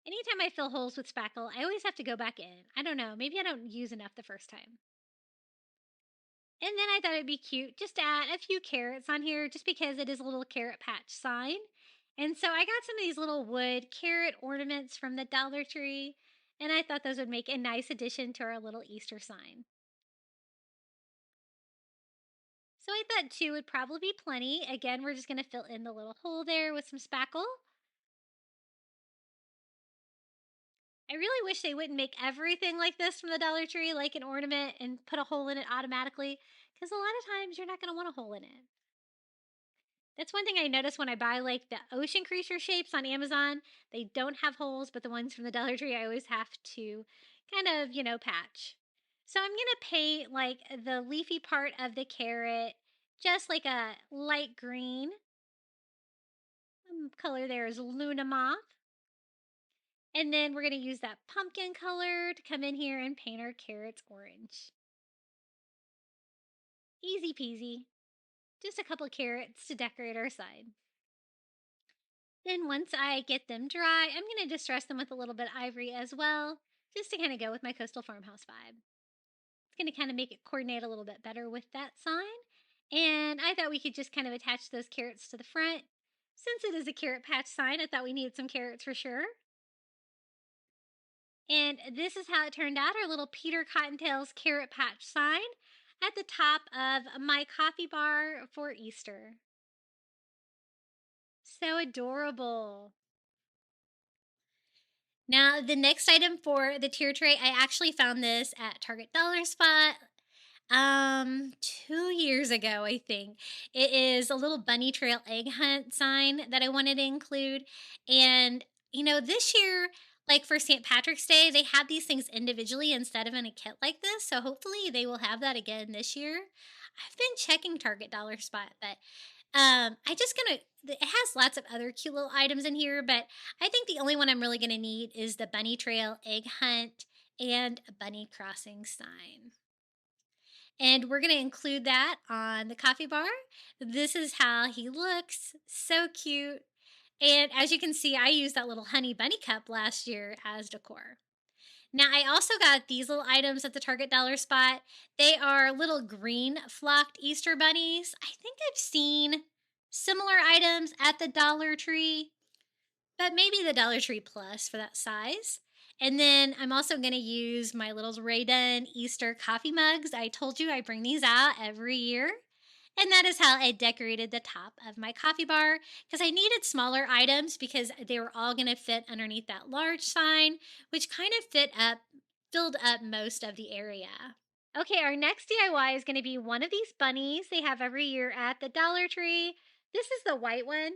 Anytime I fill holes with spackle, I always have to go back in. I don't know, maybe I don't use enough the first time. And then I thought it'd be cute just to add a few carrots on here just because it is a little carrot patch sign. And so I got some of these little wood carrot ornaments from the Dollar Tree, and I thought those would make a nice addition to our little Easter sign. So I thought 2 would probably be plenty. Again, we're just going to fill in the little hole there with some spackle. I really wish they wouldn't make everything like this from the Dollar Tree, like an ornament, and put a hole in it automatically, because a lot of times you're not going to want a hole in it. That's one thing I notice when I buy like the ocean creature shapes on Amazon. They don't have holes, but the ones from the Dollar Tree I always have to kind of, patch. So I'm going to paint like the leafy part of the carrot, just like a light green. Color there is Luna Moth. And then we're going to use that pumpkin color to come in here and paint our carrots orange. Easy peasy. Just a couple carrots to decorate our side. Then once I get them dry, I'm going to distress them with a little bit of ivory as well, just to kind of go with my coastal farmhouse vibe. It's going to kind of make it coordinate a little bit better with that sign. And I thought we could just kind of attach those carrots to the front. Since it is a carrot patch sign, I thought we needed some carrots for sure. And this is how it turned out, our little Peter Cottontail's carrot patch sign at the top of my coffee bar for Easter. So adorable. Now, the next item for the tier tray, I actually found this at Target Dollar Spot 2 years ago, I think. It is a little bunny trail egg hunt sign that I wanted to include. And, this year, like for St. Patrick's Day, they have these things individually instead of in a kit like this. So hopefully they will have that again this year. I've been checking Target Dollar Spot, but I just gonna. It has lots of other cute little items in here, but I think the only one I'm really gonna need is the bunny trail egg hunt and a bunny crossing sign. And we're going to include that on the coffee bar. This is how he looks. So cute. And as you can see, I used that little honey bunny cup last year as decor. Now, I also got these little items at the Target dollar spot. They are little green flocked Easter bunnies. I think I've seen similar items at the Dollar Tree, but maybe the Dollar Tree Plus for that size. And then I'm also going to use my little Raiden Easter coffee mugs. I told you I bring these out every year. And that is how I decorated the top of my coffee bar because I needed smaller items because they were all going to fit underneath that large sign, which kind of filled up most of the area. Okay, our next DIY is going to be one of these bunnies they have every year at the Dollar Tree. This is the white one.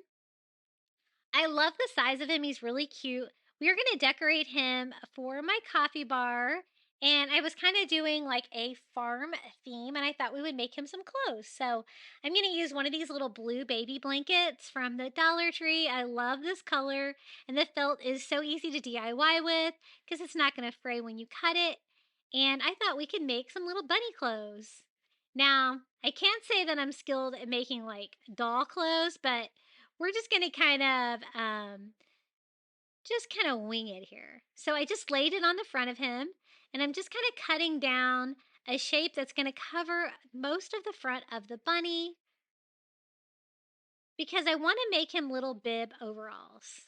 I love the size of him. He's really cute. We are going to decorate him for my coffee bar. And I was kind of doing like a farm theme, and I thought we would make him some clothes. So I'm going to use one of these little blue baby blankets from the Dollar Tree. I love this color, and the felt is so easy to DIY with because it's not going to fray when you cut it. And I thought we could make some little bunny clothes. Now, I can't say that I'm skilled at making like doll clothes, but we're just going to kind of wing it here. So I just laid it on the front of him, and I'm just kind of cutting down a shape that's going to cover most of the front of the bunny because I want to make him little bib overalls.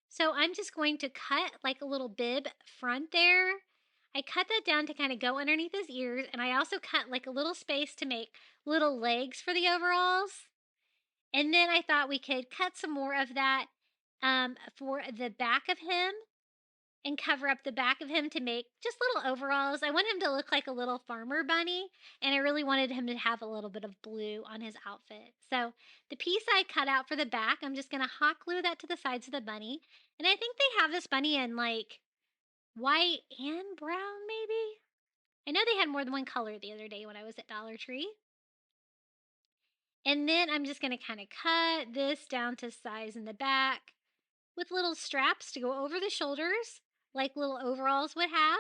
So I'm just going to cut like a little bib front there. I cut that down to kind of go underneath his ears, and I also cut like a little space to make little legs for the overalls. And then I thought we could cut some more of that for the back of him and cover up the back of him to make just little overalls. I want him to look like a little farmer bunny, and I really wanted him to have a little bit of blue on his outfit. So the piece I cut out for the back, I'm just going to hot glue that to the sides of the bunny. And I think they have this bunny in like white and brown, maybe. I know they had more than one color the other day when I was at Dollar Tree. And then I'm just going to kind of cut this down to size in the back with little straps to go over the shoulders, like little overalls would have.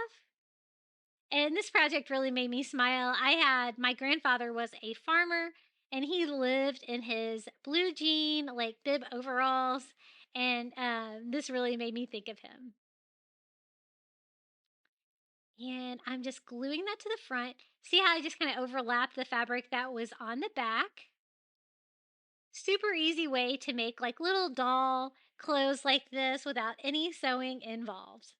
And this project really made me smile. My grandfather was a farmer, and he lived in his blue jean, like bib overalls, and this really made me think of him. And I'm just gluing that to the front. See how I just kind of overlapped the fabric that was on the back? Super easy way to make like little doll clothes like this without any sewing involved.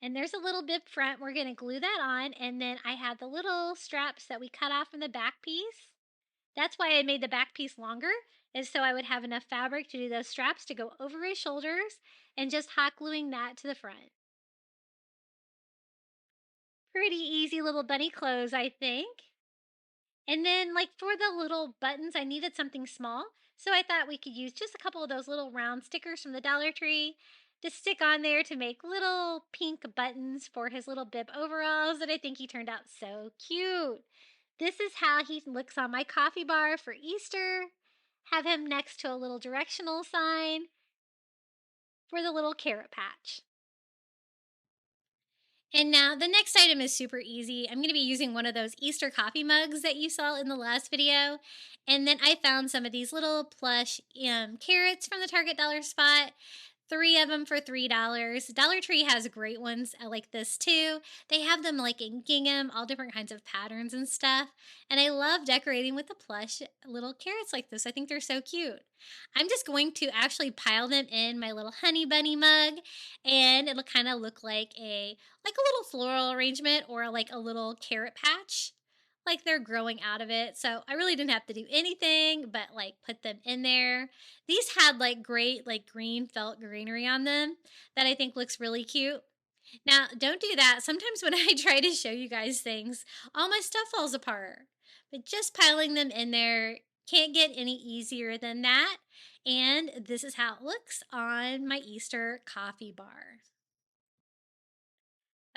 And there's a little bib front. We're going to glue that on. And then I have the little straps that we cut off from the back piece. That's why I made the back piece longer, is so I would have enough fabric to do those straps to go over his shoulders and just hot gluing that to the front. Pretty easy little bunny clothes, I think. And then, like, for the little buttons, I needed something small. So I thought we could use just a couple of those little round stickers from the Dollar Tree to stick on there to make little pink buttons for his little bib overalls. And I think he turned out so cute. This is how he looks on my coffee bar for Easter. Have him next to a little directional sign for the little carrot patch. And now the next item is super easy. I'm going to be using one of those Easter coffee mugs that you saw in the last video. And then I found some of these little plush carrots from the Target dollar spot. 3 of them for $3. Dollar Tree has great ones like this too. They have them like in gingham, all different kinds of patterns and stuff. And I love decorating with the plush little carrots like this. I think they're so cute. I'm just going to actually pile them in my little honey bunny mug, and it'll kind of look like a little floral arrangement or like a little carrot patch, like they're growing out of it. So I really didn't have to do anything but like put them in there. These had like great like green felt greenery on them that I think looks really cute. Now, don't do that. Sometimes when I try to show you guys things, all my stuff falls apart. But just piling them in there can't get any easier than that. And this is how it looks on my Easter coffee bar.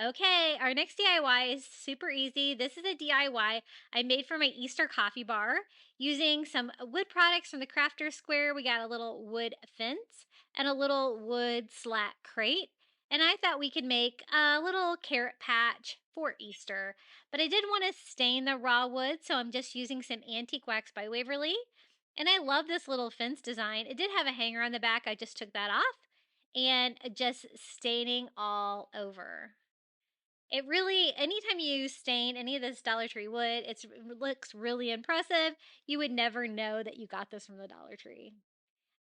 Okay, our next DIY is super easy. This is a DIY I made for my Easter coffee bar using some wood products from the Crafter Square. We got a little wood fence and a little wood slat crate. and I thought we could make a little carrot patch for Easter. But I did want to stain the raw wood, so I'm just using some antique wax by Waverly. And I love this little fence design. It did have a hanger on the back. I just took that off and just staining all over. It really, anytime you stain any of this Dollar Tree wood, it looks really impressive. You would never know that you got this from the Dollar Tree.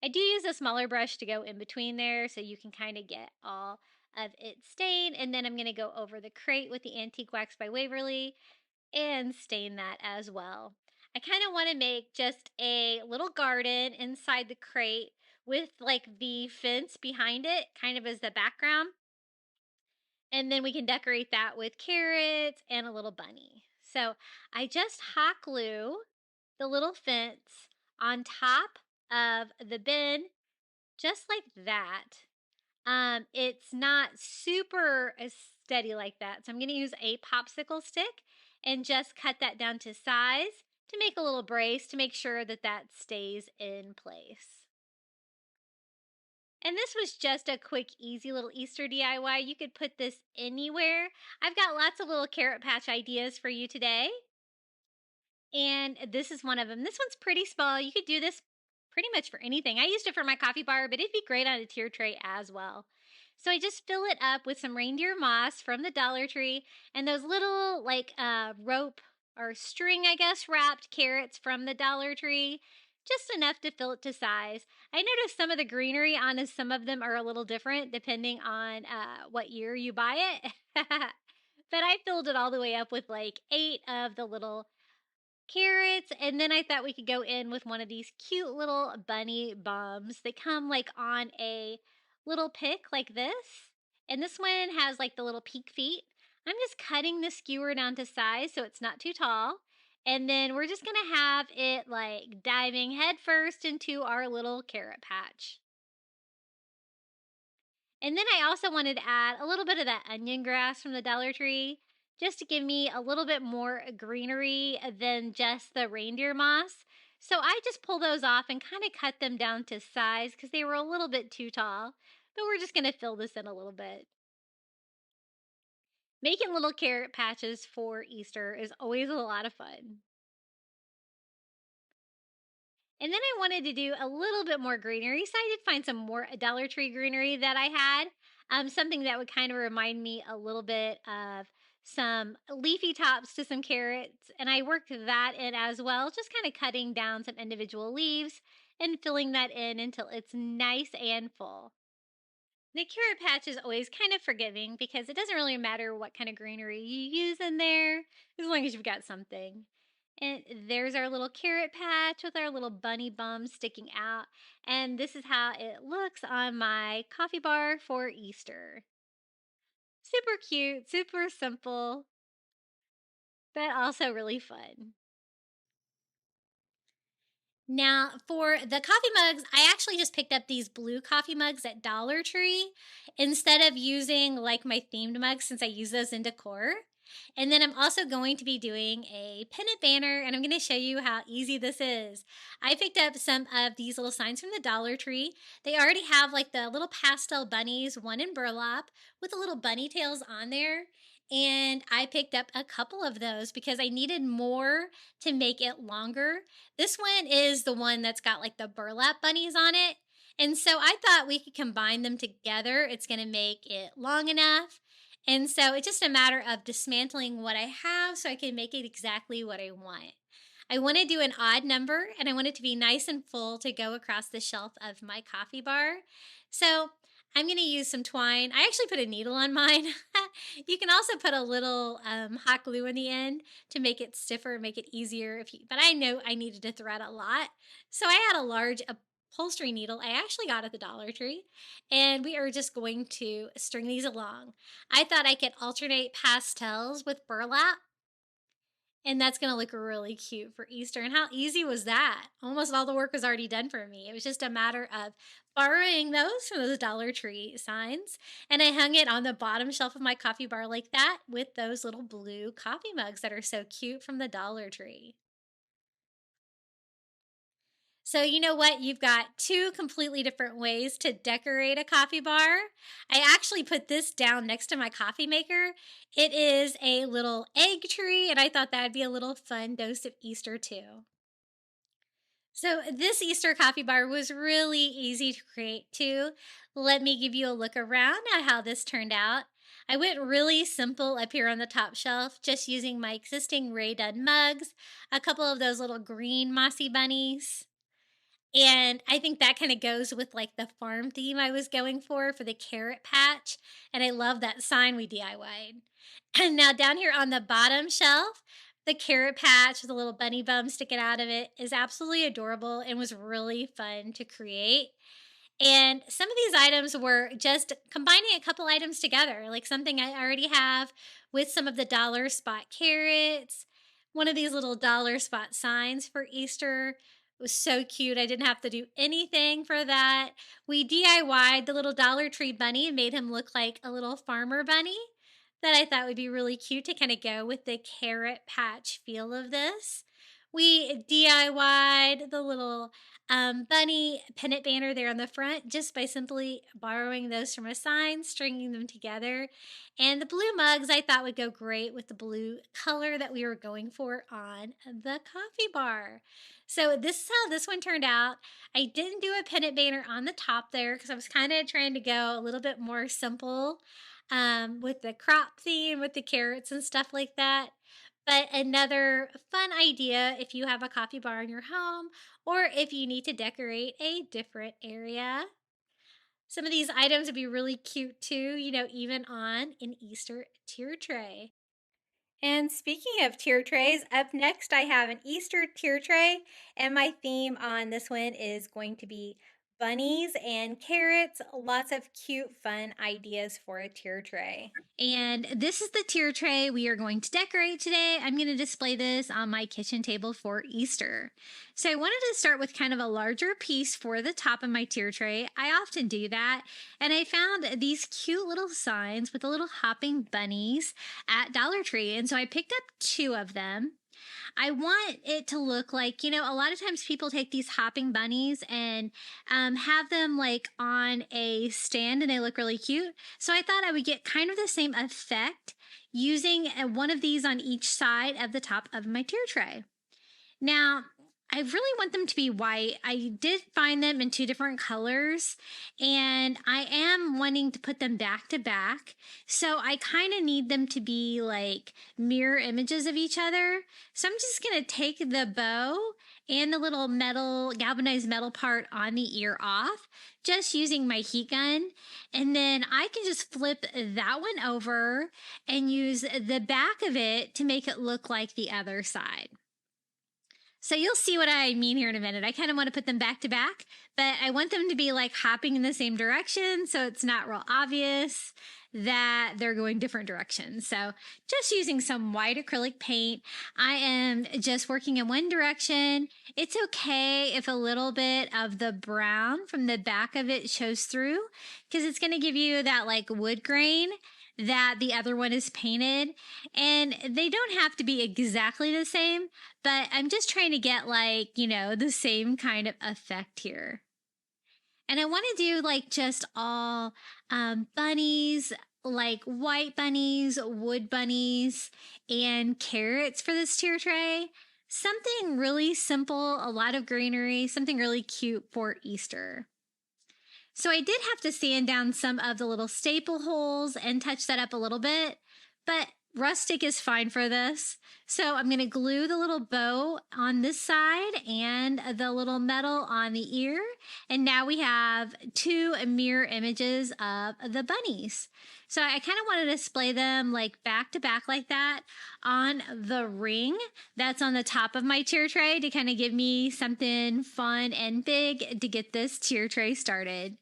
I do use a smaller brush to go in between there so you can kind of get all of it stained. And then I'm going to go over the crate with the Antique Wax by Waverly and stain that as well. I kind of want to make just a little garden inside the crate with like the fence behind it kind of as the background. And then we can decorate that with carrots and a little bunny. So I just hot glue the little fence on top of the bin, just like that. It's not super steady like that. So I'm going to use a popsicle stick and just cut that down to size to make a little brace to make sure that that stays in place. And this was just a quick, easy little Easter DIY. You could put this anywhere. I've got lots of little carrot patch ideas for you today. And this is one of them. This one's pretty small. You could do this pretty much for anything. I used it for my coffee bar, but it'd be great on a tier tray as well. So I just fill it up with some reindeer moss from the Dollar Tree and those little like rope or string, I guess, wrapped carrots from the Dollar Tree. Just enough to fill it to size. I noticed some of the greenery on some of them are a little different depending on what year you buy it. But I filled it all the way up with like 8 of the little carrots, and then I thought we could go in with one of these cute little bunny bums. They come like on a little pick like this, and this one has like the little peak feet. I'm just cutting the skewer down to size so it's not too tall, and then we're just gonna have it like diving head first into our little carrot patch. And then I also wanted to add a little bit of that onion grass from the Dollar Tree just to give me a little bit more greenery than just the reindeer moss. So I just pull those off and kind of cut them down to size because they were a little bit too tall. But we're just going to fill this in a little bit. Making little carrot patches for Easter is always a lot of fun. And then I wanted to do a little bit more greenery, so I did find some more Dollar Tree greenery that I had. Something that would kind of remind me a little bit of some leafy tops to some carrots. And I worked that in as well, just kind of cutting down some individual leaves and filling that in until it's nice and full. The carrot patch is always kind of forgiving because it doesn't really matter what kind of greenery you use in there as long as you've got something. And there's our little carrot patch with our little bunny bum sticking out. And this is how it looks on my coffee bar for Easter. Super cute, super simple, but also really fun. Now, for the coffee mugs, I actually just picked up these blue coffee mugs at Dollar Tree instead of using like my themed mugs since I use those in decor. And then I'm also going to be doing a pennant banner and I'm going to show you how easy this is. I picked up some of these little signs from the Dollar Tree. They already have like the little pastel bunnies, one in burlap with the little bunny tails on there. And I picked up a couple of those because I needed more to make it longer. This one is the one that's got like the burlap bunnies on it. And so I thought we could combine them together. It's going to make it long enough. And so it's just a matter of dismantling what I have so I can make it exactly what I want. I want to do an odd number and I want it to be nice and full to go across the shelf of my coffee bar. So I'm going to use some twine. I actually put a needle on mine. You can also put a little hot glue in the end to make it stiffer and make it easier. But I know I needed to thread a lot. So I had a large upholstery needle I actually got at the Dollar Tree. And we are just going to string these along. I thought I could alternate pastels with burlap. And that's going to look really cute for Easter. And how easy was that? Almost all the work was already done for me. It was just a matter of borrowing those from those Dollar Tree signs. And I hung it on the bottom shelf of my coffee bar like that with those little blue coffee mugs that are so cute from the Dollar Tree. So, you know what? You've got two completely different ways to decorate a coffee bar. I actually put this down next to my coffee maker. It is a little egg tree, and I thought that'd be a little fun dose of Easter too. So, this Easter coffee bar was really easy to create too. Let me give you a look around at how this turned out. I went really simple up here on the top shelf, just using my existing Ray Dunn mugs, a couple of those little green mossy bunnies. And I think that kind of goes with like the farm theme I was going for the carrot patch. And I love that sign we DIY'd. And now down here on the bottom shelf, the carrot patch with a little bunny bum sticking out of it is absolutely adorable and was really fun to create. And some of these items were just combining a couple items together, like something I already have with some of the dollar spot carrots, one of these little dollar spot signs for Easter. It was so cute. I didn't have to do anything for that. We DIY'd the little Dollar Tree bunny and made him look like a little farmer bunny that I thought would be really cute to kind of go with the carrot patch feel of this. We DIY'd the little bunny pennant banner there on the front just by simply borrowing those from a sign, stringing them together. And the blue mugs I thought would go great with the blue color that we were going for on the coffee bar. So this is how this one turned out. I didn't do a pennant banner on the top there because I was kind of trying to go a little bit more simple with the crop theme, with the carrots and stuff like that. But another fun idea if you have a coffee bar in your home or if you need to decorate a different area. Some of these items would be really cute too, even on an Easter tier tray. And speaking of tier trays, up next I have an Easter tier tray, and my theme on this one is going to be bunnies and carrots. Lots of cute, fun ideas for a tier tray. And this is the tier tray we are going to decorate today. I'm going to display this on my kitchen table for Easter. So I wanted to start with kind of a larger piece for the top of my tier tray. I often do that. And I found these cute little signs with the little hopping bunnies at Dollar Tree. And so I picked up two of them. I want it to look like, a lot of times people take these hopping bunnies and have them like on a stand and they look really cute. So I thought I would get kind of the same effect using one of these on each side of the top of my tier tray. Now, I really want them to be white. I did find them in two different colors, and I am wanting to put them back to back. So I kind of need them to be like mirror images of each other. So I'm just going to take the bow and the little galvanized metal part on the ear off, just using my heat gun. And then I can just flip that one over and use the back of it to make it look like the other side. So you'll see what I mean here in a minute. I kind of want to put them back to back, but I want them to be like hopping in the same direction so it's not real obvious that they're going different directions. So just using some white acrylic paint, I am just working in one direction. It's okay if a little bit of the brown from the back of it shows through because it's going to give you that like wood grain that the other one is painted, and they don't have to be exactly the same, but I'm just trying to get like, the same kind of effect here. And I want to do like just all bunnies, like white bunnies, wood bunnies, and carrots for this tier tray. Something really simple, a lot of greenery, something really cute for Easter. So I did have to sand down some of the little staple holes and touch that up a little bit, but rustic is fine for this. So I'm going to glue the little bow on this side and the little metal on the ear. And now we have two mirror images of the bunnies. So I kind of want to display them like back to back like that on the ring that's on the top of my tier tray to kind of give me something fun and big to get this tier tray started.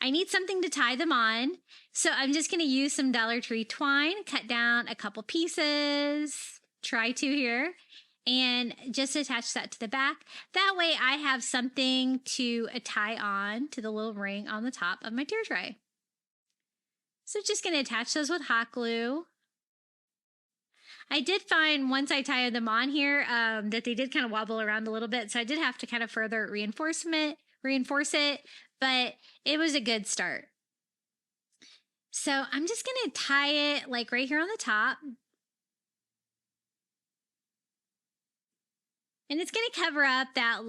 I need something to tie them on. So I'm just going to use some Dollar Tree twine, cut down a couple pieces, try two here, and just attach that to the back. That way I have something to tie on to the little ring on the top of my tier tray. So just going to attach those with hot glue. I did find once I tied them on here that they did kind of wobble around a little bit. So I did have to kind of further reinforce it, but it was a good start. So I'm just going to tie it like right here on the top. And it's going to cover up that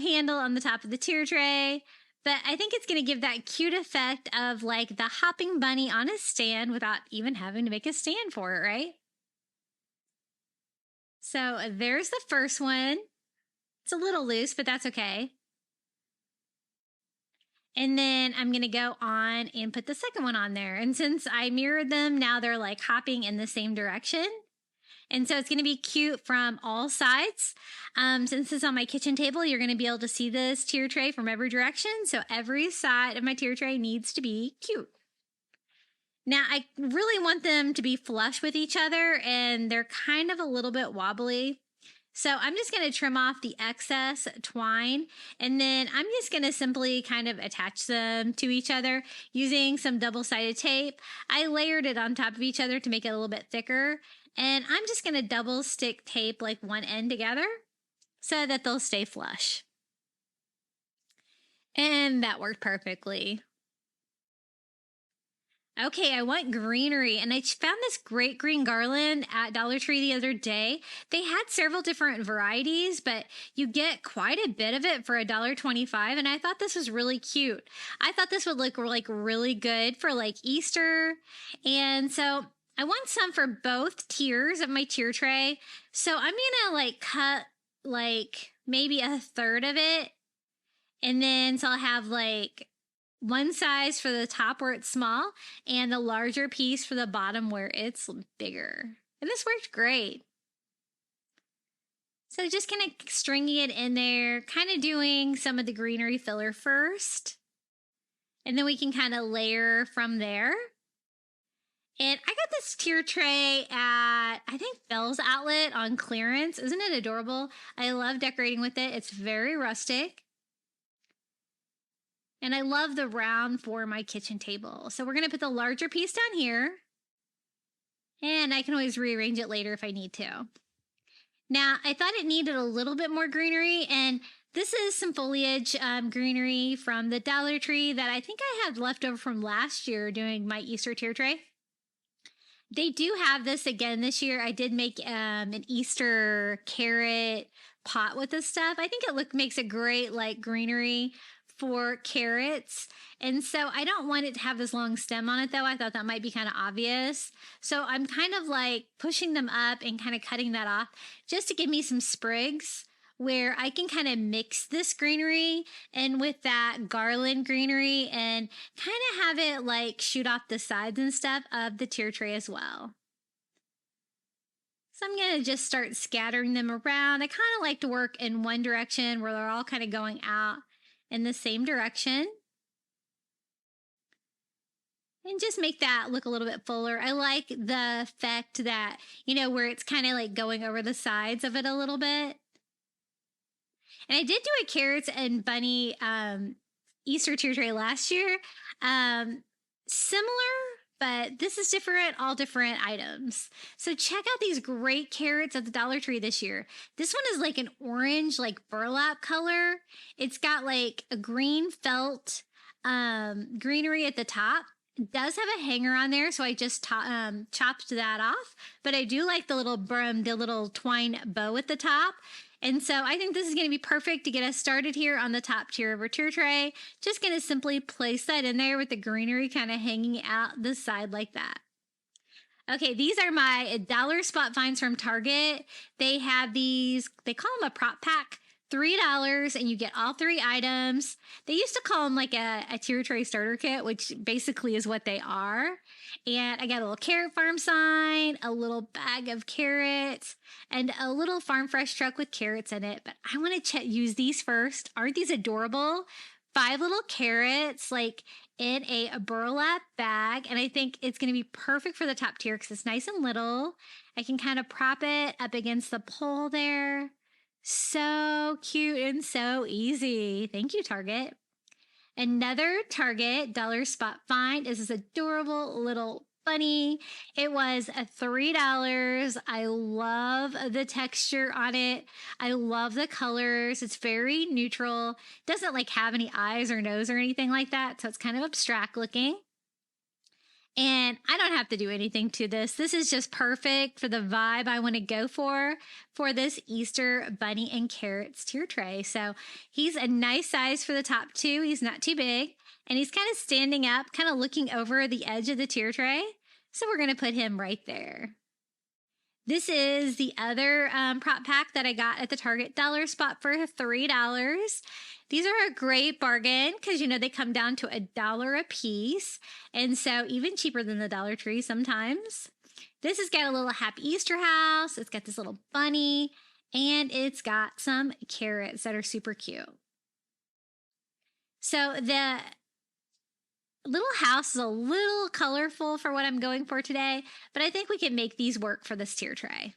handle on the top of the tier tray. But I think it's going to give that cute effect of like the hopping bunny on a stand without even having to make a stand for it, right? So there's the first one. It's a little loose, but that's okay. And then I'm going to go on and put the second one on there. And since I mirrored them, now they're like hopping in the same direction. And so it's going to be cute from all sides. Since it's on my kitchen table, you're going to be able to see this tier tray from every direction. So every side of my tier tray needs to be cute. Now, I really want them to be flush with each other, and they're kind of a little bit wobbly. So I'm just going to trim off the excess twine, and then I'm just going to simply kind of attach them to each other using some double-sided tape. I layered it on top of each other to make it a little bit thicker, and I'm just going to double stick tape like one end together so that they'll stay flush. And that worked perfectly. Okay, I want greenery, and I found this great green garland at Dollar Tree the other day. They had several different varieties, but you get quite a bit of it for $1.25, and I thought this was really cute. I thought this would look like really good for like Easter, and so I want some for both tiers of my tier tray. So I'm gonna like cut like maybe a third of it, and then so I'll have like one size for the top where it's small and the larger piece for the bottom where it's bigger. And this worked great. So just kind of stringing it in there, kind of doing some of the greenery filler first. And then we can kind of layer from there. And I got this tier tray at, I think, Bell's Outlet on clearance. Isn't it adorable? I love decorating with it. It's very rustic. And I love the round for my kitchen table. So we're going to put the larger piece down here. And I can always rearrange it later if I need to. Now, I thought it needed a little bit more greenery. And this is some foliage greenery from the Dollar Tree that I think I had left over from last year doing my Easter tier tray. They do have this again this year. I did make an Easter carrot pot with this stuff. I think it makes a great like greenery for carrots. And so I don't want it to have this long stem on it though. I thought that might be kind of obvious. So I'm kind of like pushing them up and kind of cutting that off just to give me some sprigs where I can kind of mix this greenery and with that garland greenery and kind of have it like shoot off the sides and stuff of the tier tray as well. So I'm going to just start scattering them around. I kind of like to work in one direction where they're all kind of going out in the same direction. And just make that look a little bit fuller. I like the effect that, where it's kind of like going over the sides of it a little bit. And I did do a carrots and bunny Easter tier tray last year. Similar, but this is different, all different items. So check out these great carrots at the Dollar Tree this year. This one is like an orange, like burlap color. It's got like a green felt greenery at the top. It does have a hanger on there, so I just chopped that off. But I do like the little twine bow at the top. And so I think this is going to be perfect to get us started here on the top tier of our tier tray. Just going to simply place that in there with the greenery kind of hanging out the side like that. Okay, these are my dollar spot finds from Target. They have these, they call them a prop pack, $3, and you get all 3 items. They used to call them like a tier tray starter kit, which basically is what they are. And I got a little carrot farm sign, a little bag of carrots, and a little farm fresh truck with carrots in it. But I want to use these first. Aren't these adorable? 5 little carrots, like in a burlap bag. And I think it's going to be perfect for the top tier because it's nice and little. I can kind of prop it up against the pole there. So cute and so easy. Thank you, Target. Another Target dollar spot find is this adorable little bunny. It was $3. I love the texture on it. I love the colors. It's very neutral. Doesn't like have any eyes or nose or anything like that. So it's kind of abstract looking. And I don't have to do anything to this. This is just perfect for the vibe I want to go for this Easter bunny and carrots tier tray. So he's a nice size for the top two. He's not too big. And he's kind of standing up, kind of looking over the edge of the tier tray. So we're going to put him right there. This is the other prop pack that I got at the Target dollar spot for $3. These are a great bargain because, you know, they come down to $1 a piece. And so even cheaper than the Dollar Tree sometimes. This has got a little Happy Easter house. It's got this little bunny. And it's got some carrots that are super cute. So the little house is a little colorful for what I'm going for today, but I think we can make these work for this tier tray.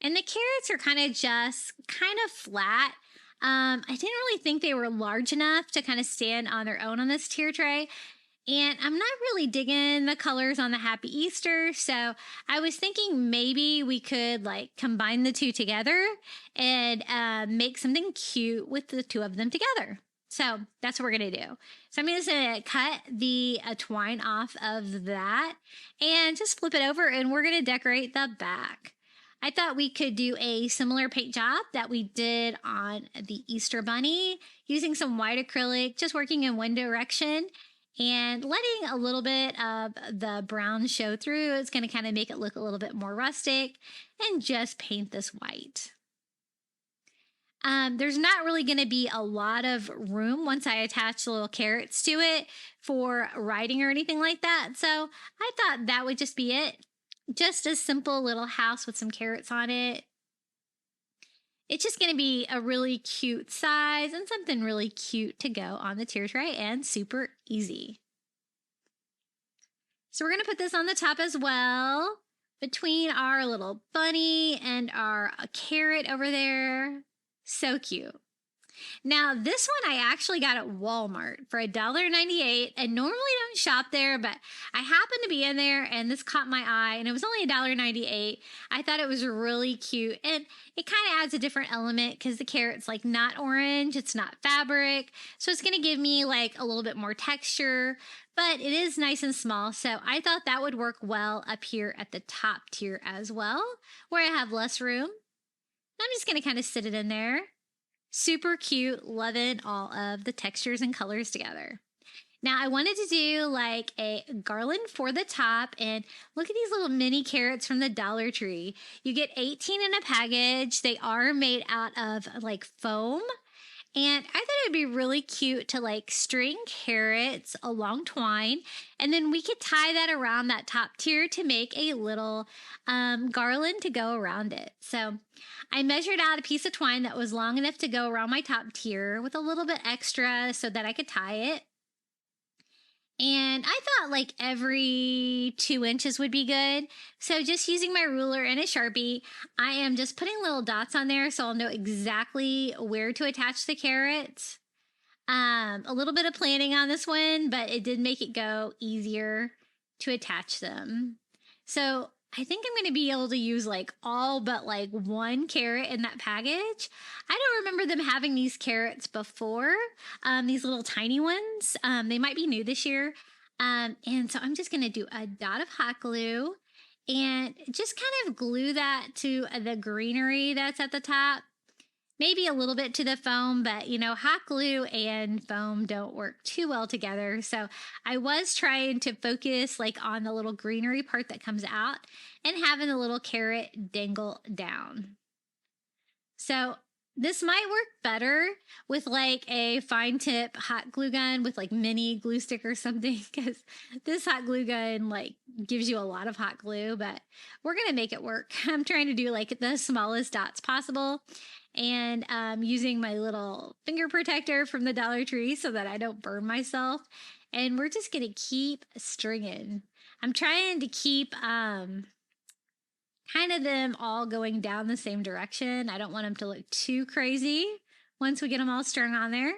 And the carrots are kind of flat. I didn't really think they were large enough to kind of stand on their own on this tier tray. And I'm not really digging the colors on the Happy Easter. So I was thinking maybe we could like combine the two together and make something cute with the two of them together. So that's what we're going to do. So I'm just going to cut the twine off of that and just flip it over, and we're going to decorate the back. I thought we could do a similar paint job that we did on the Easter bunny, using some white acrylic, just working in one direction and letting a little bit of the brown show through. It's going to kind of make it look a little bit more rustic, and just paint this white. There's not really going to be a lot of room once I attach the little carrots to it for writing or anything like that. So I thought that would just be it. Just a simple little house with some carrots on it. It's just going to be a really cute size and something really cute to go on the tier tray, and super easy. So we're going to put this on the top as well, between our little bunny and our carrot over there. So cute. Now, this one I actually got at Walmart for $1.98. I normally don't shop there, but I happened to be in there and this caught my eye, and it was only $1.98. I thought it was really cute, and it kind of adds a different element because the carrot's like not orange, it's not fabric. So it's going to give me like a little bit more texture, but it is nice and small. So I thought that would work well up here at the top tier as well, where I have less room. I'm just going to kind of sit it in there. Super cute, loving all of the textures and colors together. Now I wanted to do like a garland for the top, and look at these little mini carrots from the Dollar Tree. You get 18 in a package. They are made out of like foam. And I thought it'd be really cute to like string carrots along twine, and then we could tie that around that top tier to make a little garland to go around it. So I measured out a piece of twine that was long enough to go around my top tier with a little bit extra so that I could tie it. And I thought like every 2 inches would be good. So just using my ruler and a Sharpie, I am just putting little dots on there so I'll know exactly where to attach the carrots. A little bit of planning on this one, but it did make it go easier to attach them. So I think I'm going to be able to use like all but like one carrot in that package. I don't remember them having these carrots before, these little tiny ones. They might be new this year. And so I'm just going to do a dot of hot glue and just kind of glue that to the greenery that's at the top. Maybe a little bit to the foam, but you know, hot glue and foam don't work too well together. So I was trying to focus like on the little greenery part that comes out and having a little carrot dangle down. So this might work better with like a fine tip hot glue gun with like mini glue stick or something, because this hot glue gun like gives you a lot of hot glue, but we're going to make it work. I'm trying to do like the smallest dots possible, and using my little finger protector from the Dollar Tree so that I don't burn myself. And we're just going to keep stringing. I'm trying to keep kind of them all going down the same direction. I don't want them to look too crazy once we get them all strung on there.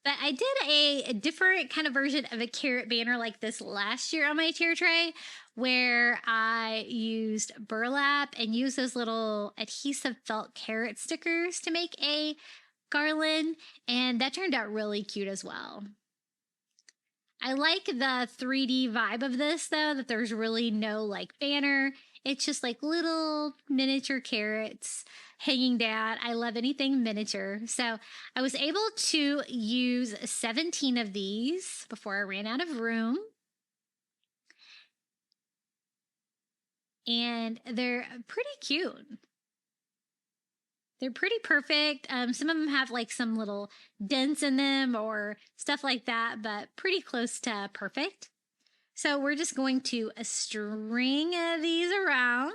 But I did a different kind of version of a carrot banner like this last year on my tier tray, where I used burlap and used those little adhesive felt carrot stickers to make a garland, and that turned out really cute as well. I like the 3D vibe of this though, that there's really no like banner. It's just like little miniature carrots hanging down. I love anything miniature. So I was able to use 17 of these before I ran out of room. And they're pretty cute. They're pretty perfect. Some of them have like some little dents in them or stuff like that, but pretty close to perfect. So we're just going to string these around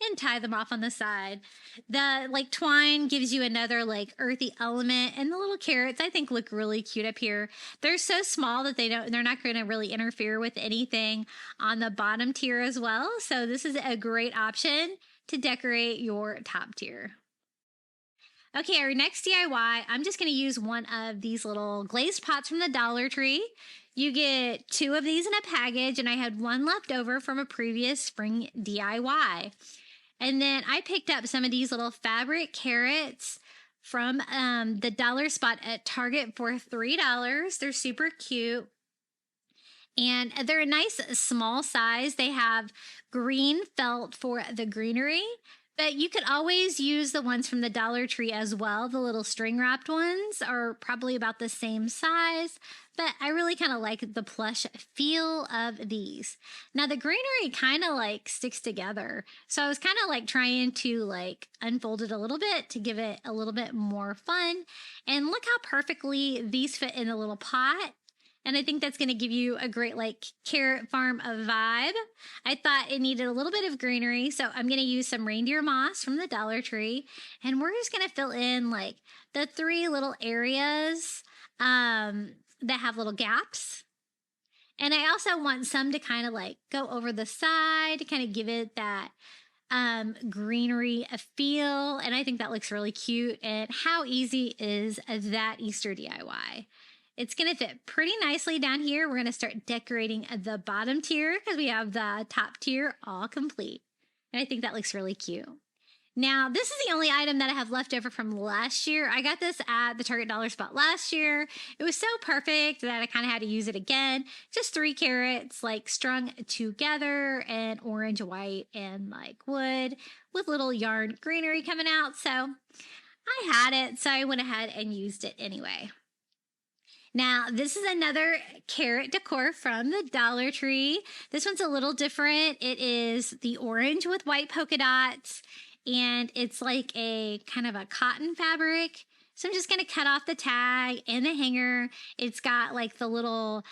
and tie them off on the side. The like twine gives you another like earthy element, and the little carrots I think look really cute up here. They're so small that they're not going to really interfere with anything on the bottom tier as well. So this is a great option to decorate your top tier. Okay, our next DIY, I'm just going to use one of these little glazed pots from the Dollar Tree. You get 2 of these in a package, and I had 1 left over from a previous spring DIY. And then I picked up some of these little fabric carrots from the dollar spot at Target for $3. They're super cute. And they're a nice small size. They have green felt for the greenery, but you could always use the ones from the Dollar Tree as well. The little string wrapped ones are probably about the same size, but I really kind of like the plush feel of these. Now the greenery kind of like sticks together. So I was kind of like trying to like unfold it a little bit to give it a little bit more fun. And look how perfectly these fit in the little pot. And I think that's going to give you a great like carrot farm vibe. I thought it needed a little bit of greenery, so I'm going to use some reindeer moss from the Dollar Tree. And we're just going to fill in like the 3 little areas that have little gaps. And I also want some to kind of like go over the side to kind of give it that greenery feel. And I think that looks really cute. And how easy is that Easter DIY? It's going to fit pretty nicely down here. We're going to start decorating the bottom tier because we have the top tier all complete. And I think that looks really cute. Now, this is the only item that I have left over from last year. I got this at the Target Dollar Spot last year. It was so perfect that I kind of had to use it again. Just 3 carrots like strung together and orange, white, and like wood with little yarn greenery coming out. So I had it, so I went ahead and used it anyway. Now, this is another carrot decor from the Dollar Tree. This one's a little different. It is the orange with white polka dots, and it's like a kind of a cotton fabric. So I'm just going to cut off the tag and the hanger. It's got like the little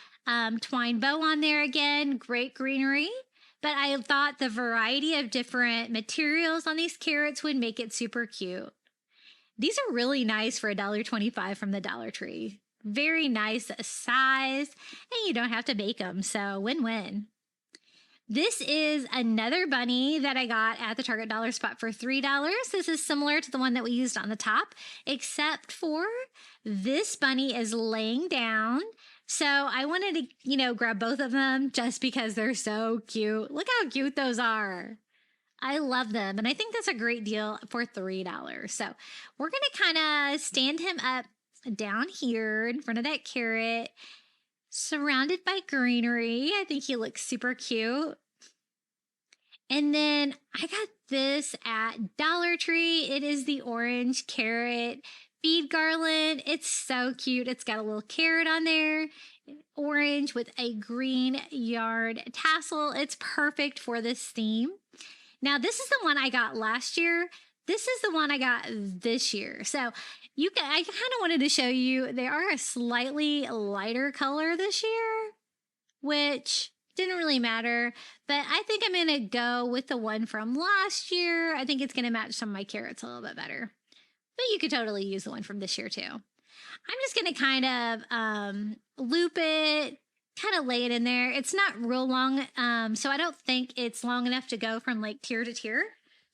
twine bow on there again. Great greenery. But I thought the variety of different materials on these carrots would make it super cute. These are really nice for $1.25 from the Dollar Tree. Very nice size, and you don't have to bake them, so win-win. This is another bunny that I got at the Target Dollar Spot for $3. This is similar to the one that we used on the top, except for this bunny is laying down. So I wanted to, grab both of them just because they're so cute. Look how cute those are. I love them, and I think that's a great deal for $3. So we're going to kind of stand him up down here in front of that carrot, surrounded by greenery. I think he looks super cute. And then I got this at Dollar Tree. It is the orange carrot bead garland. It's so cute. It's got a little carrot on there, orange with a green yarn tassel. It's perfect for this theme. Now, this is the one I got last year. This is the one I got this year. So I kind of wanted to show you, they are a slightly lighter color this year, which didn't really matter. But I think I'm going to go with the one from last year. I think it's going to match some of my carrots a little bit better. But you could totally use the one from this year too. I'm just going to kind of loop it, kind of lay it in there. It's not real long, so I don't think it's long enough to go from like tier to tier.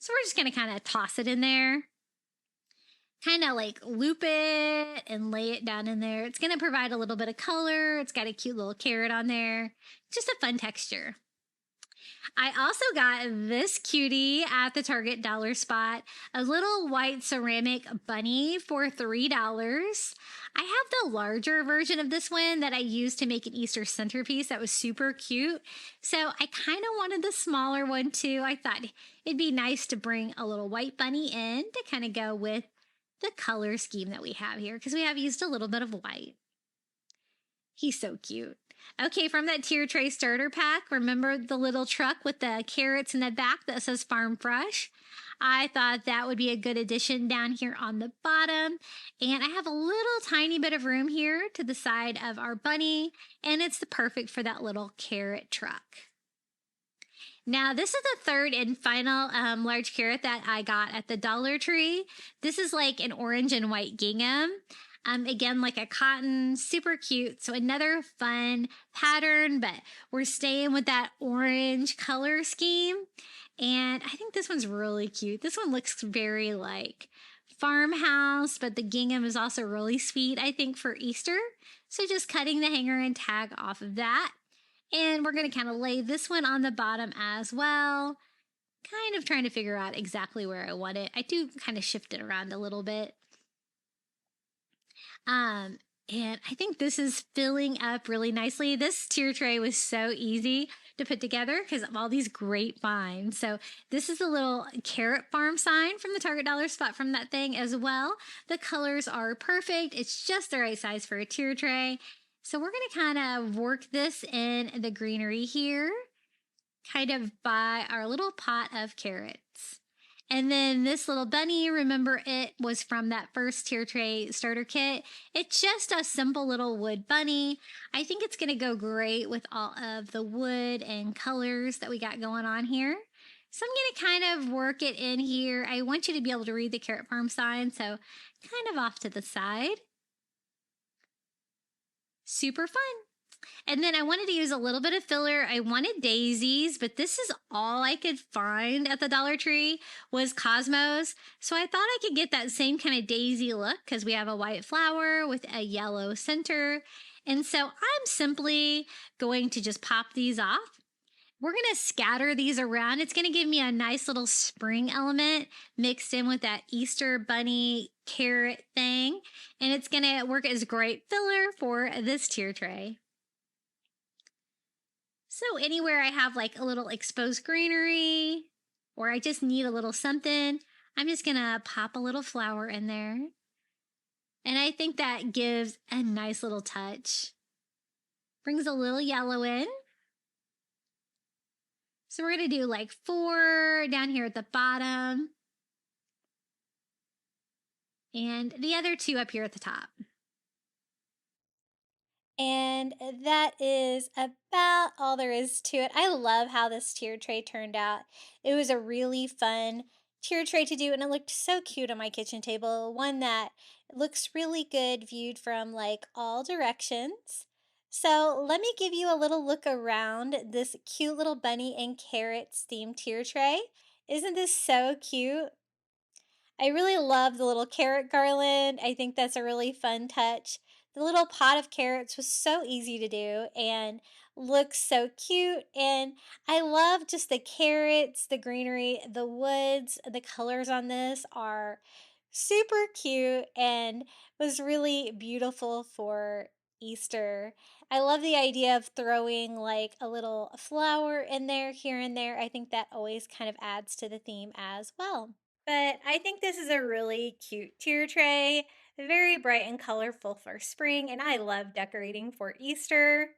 So we're just going to kind of toss it in there. kind of like loop it and lay it down in there. It's going to provide a little bit of color. It's got a cute little carrot on there. Just a fun texture. I also got this cutie at the Target dollar spot, a little white ceramic bunny for $3. I have the larger version of this one that I used to make an Easter centerpiece that was super cute. So I kind of wanted the smaller one too. I thought it'd be nice to bring a little white bunny in to kind of go with the color scheme that we have here because we have used a little bit of white. He's so cute. Okay, from that tier tray starter pack, remember the little truck with the carrots in the back that says Farm Fresh? I thought that would be a good addition down here on the bottom. And I have a little tiny bit of room here to the side of our bunny, and it's perfect for that little carrot truck. Now, this is the third and final large carrot that I got at the Dollar Tree. This is like an orange and white gingham. Again, like a cotton, super cute. So another fun pattern, but we're staying with that orange color scheme. And I think this one's really cute. This one looks very like farmhouse, but the gingham is also really sweet, I think, for Easter. So just cutting the hanger and tag off of that. And we're going to kind of lay this one on the bottom as well. Kind of trying to figure out exactly where I want it. I do kind of shift it around a little bit. And I think this is filling up really nicely. This tier tray was so easy to put together because of all these great finds. So this is a little carrot farm sign from the Target dollar spot from that thing as well. The colors are perfect. It's just the right size for a tier tray. So we're going to kind of work this in the greenery here, kind of by our little pot of carrots. And then this little bunny, remember it was from that first tier tray starter kit. It's just a simple little wood bunny. I think it's going to go great with all of the wood and colors that we got going on here. So I'm going to kind of work it in here. I want you to be able to read the carrot farm sign, so kind of off to the side. Super fun. And then I wanted to use a little bit of filler. I wanted daisies, but this is all I could find at the Dollar Tree was cosmos. So I thought I could get that same kind of daisy look because we have a white flower with a yellow center. And so I'm simply going to just pop these off. We're going to scatter these around. It's going to give me a nice little spring element mixed in with that Easter bunny carrot thing. And it's going to work as great filler for this tier tray. So anywhere I have like a little exposed greenery or I just need a little something, I'm just going to pop a little flower in there. And I think that gives a nice little touch. Brings a little yellow in. So we're going to do like 4 down here at the bottom. And the other 2 up here at the top. And that is about all there is to it. I love how this tier tray turned out. It was a really fun tier tray to do, and it looked so cute on my kitchen table. One that looks really good viewed from like all directions. So let me give you a little look around this cute little bunny and carrots themed tier tray. Isn't this so cute? I really love the little carrot garland. I think that's a really fun touch. The little pot of carrots was so easy to do and looks so cute. And I love just the carrots, the greenery, the woods. The colors on this are super cute and was really beautiful for Easter. I love the idea of throwing like a little flower in there here and there. I think that always kind of adds to the theme as well. But I think this is a really cute tier tray, very bright and colorful for spring, and I love decorating for Easter.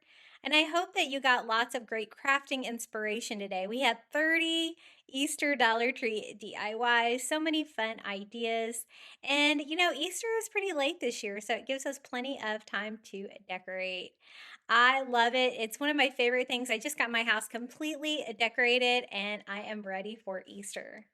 And I hope that you got lots of great crafting inspiration today. We had 30 Easter Dollar Tree DIYs, so many fun ideas. And you know, Easter is pretty late this year, so it gives us plenty of time to decorate. I love it. It's one of my favorite things. I just got my house completely decorated and I am ready for Easter.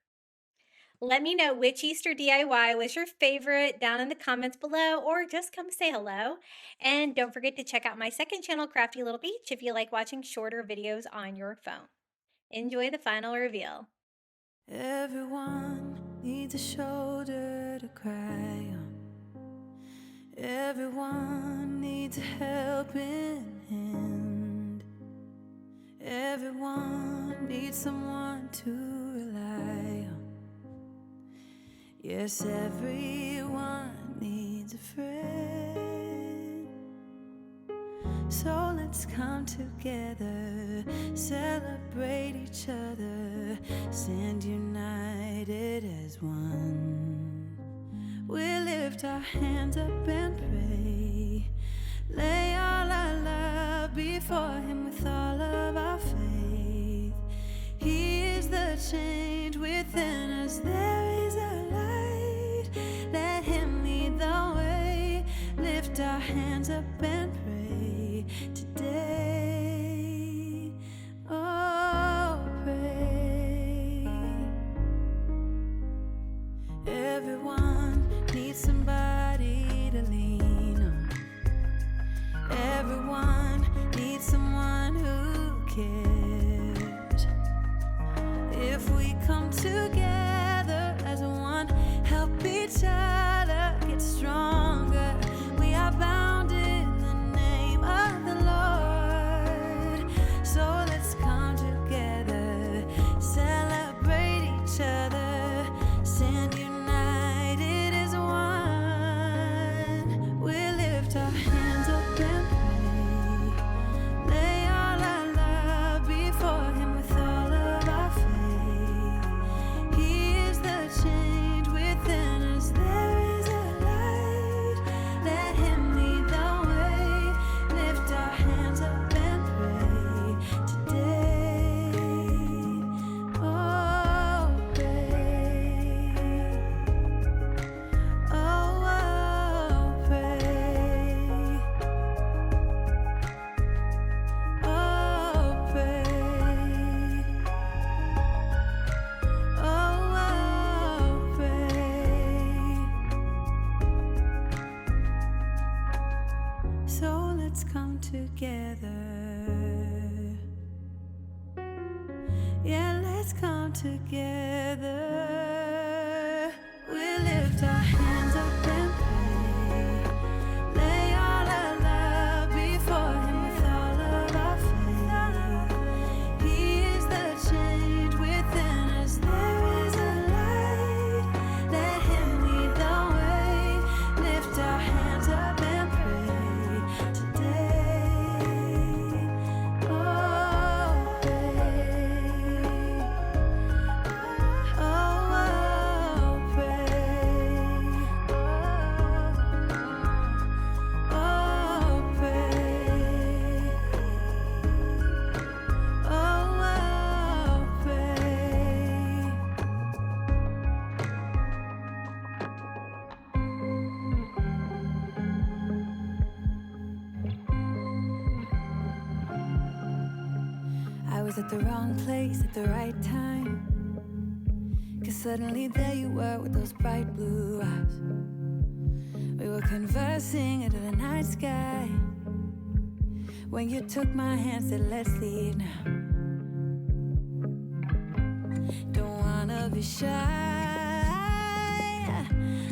Let me know which Easter DIY was your favorite down in the comments below, or just come say hello. And don't forget to check out my second channel, Crafty Little Beach, if you like watching shorter videos on your phone. Enjoy the final reveal. Everyone needs a shoulder to cry on. Everyone needs a helping hand. Everyone needs someone to rely on. Yes, everyone needs a friend. So let's come together, celebrate each other, stand united as one. We lift our hands up and pray, lay all our love before Him with all of our faith. He is the change within us, there is a light. Let Him lead the way, lift our hands up and pray today. Oh, pray. Everyone needs somebody to lean on. Everyone needs someone who cares. If we come together as one, help each other get stronger, we are bound in the name of the Lord. So let's come together, celebrate each other, stand united as one. We lift our hands up and pray, lay all our love before Him with all of our faith. He is the change within us, there is a light. Let Him lead the way, lift our hands up and pray today. Oh, pray. Oh, pray. Oh, pray. Oh, pray. So let's come together. Yeah, let's come together. We lift our hands up and pray, lay all our love before Him with all of our faith. He is the change within us, there is a light. Let Him lead the way, lift our hands up and pray today. Oh, pray. Oh, pray. Oh, pray. Oh, pray. I was at the wrong place at the right time, 'cause suddenly there you were with those bright blue eyes. We were conversing under the night sky, when you took my hand, said let's leave now. Don't wanna be shy,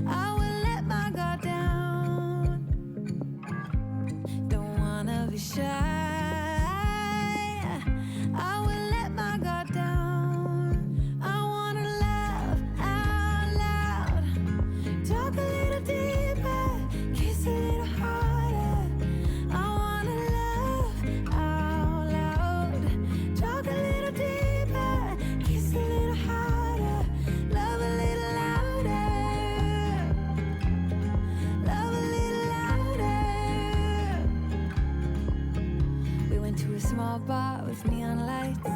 I will let my guard down. Don't wanna be shy, I will let my guard down. I wanna laugh out loud, talk a little deeper, kiss a little harder. I wanna laugh out loud, talk a little deeper, kiss a little harder, love a little louder, love a little louder. We went to a small bar with neon lights,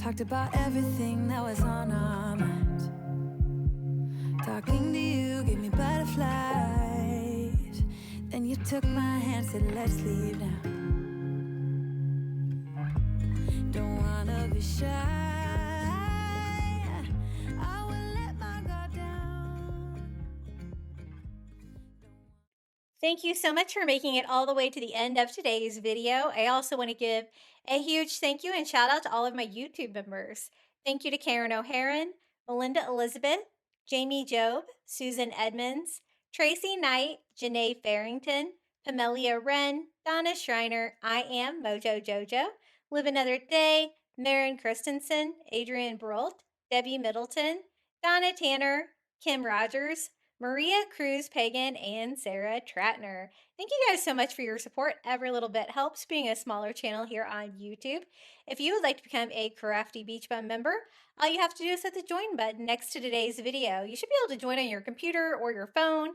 talked about everything that was on our minds. Talking to you gave me butterflies. Then you took my hand, said let's leave now. Don't wanna be shy, I will let my guard down. Thank you so much for making it all the way to the end of today's video. I also want to give a huge thank you and shout out to all of my YouTube members. Thank you to Karen O'Haron, Melinda Elizabeth, Jamie Job, Susan Edmonds, Tracy Knight, Janae Farrington, Pamelia Wren, Donna Schreiner, I Am Mojo Jojo, Live Another Day, Marin Christensen, Adrian Brolt, Debbie Middleton, Donna Tanner, Kim Rogers, Maria Cruz Pagan, and Sarah Tratner. Thank you guys so much for your support. Every little bit helps, being a smaller channel here on YouTube. If you would like to become a Crafty Beach Bum member, all you have to do is hit the join button next to today's video. You should be able to join on your computer or your phone,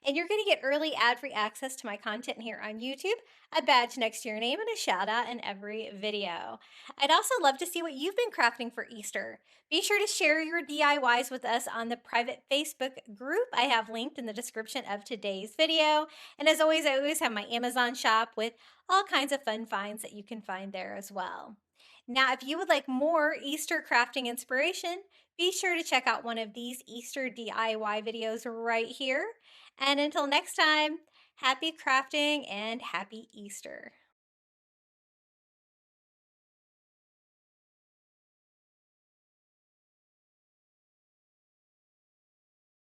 and you're going to get early ad-free access to my content here on YouTube, a badge next to your name, and a shout out in every video. I'd also love to see what you've been crafting for Easter. Be sure to share your DIYs with us on the private Facebook group I have linked in the description of today's video. And as always, I always have my Amazon shop with all kinds of fun finds that you can find there as well. Now, if you would like more Easter crafting inspiration, be sure to check out one of these Easter DIY videos right here. And until next time, happy crafting and happy Easter.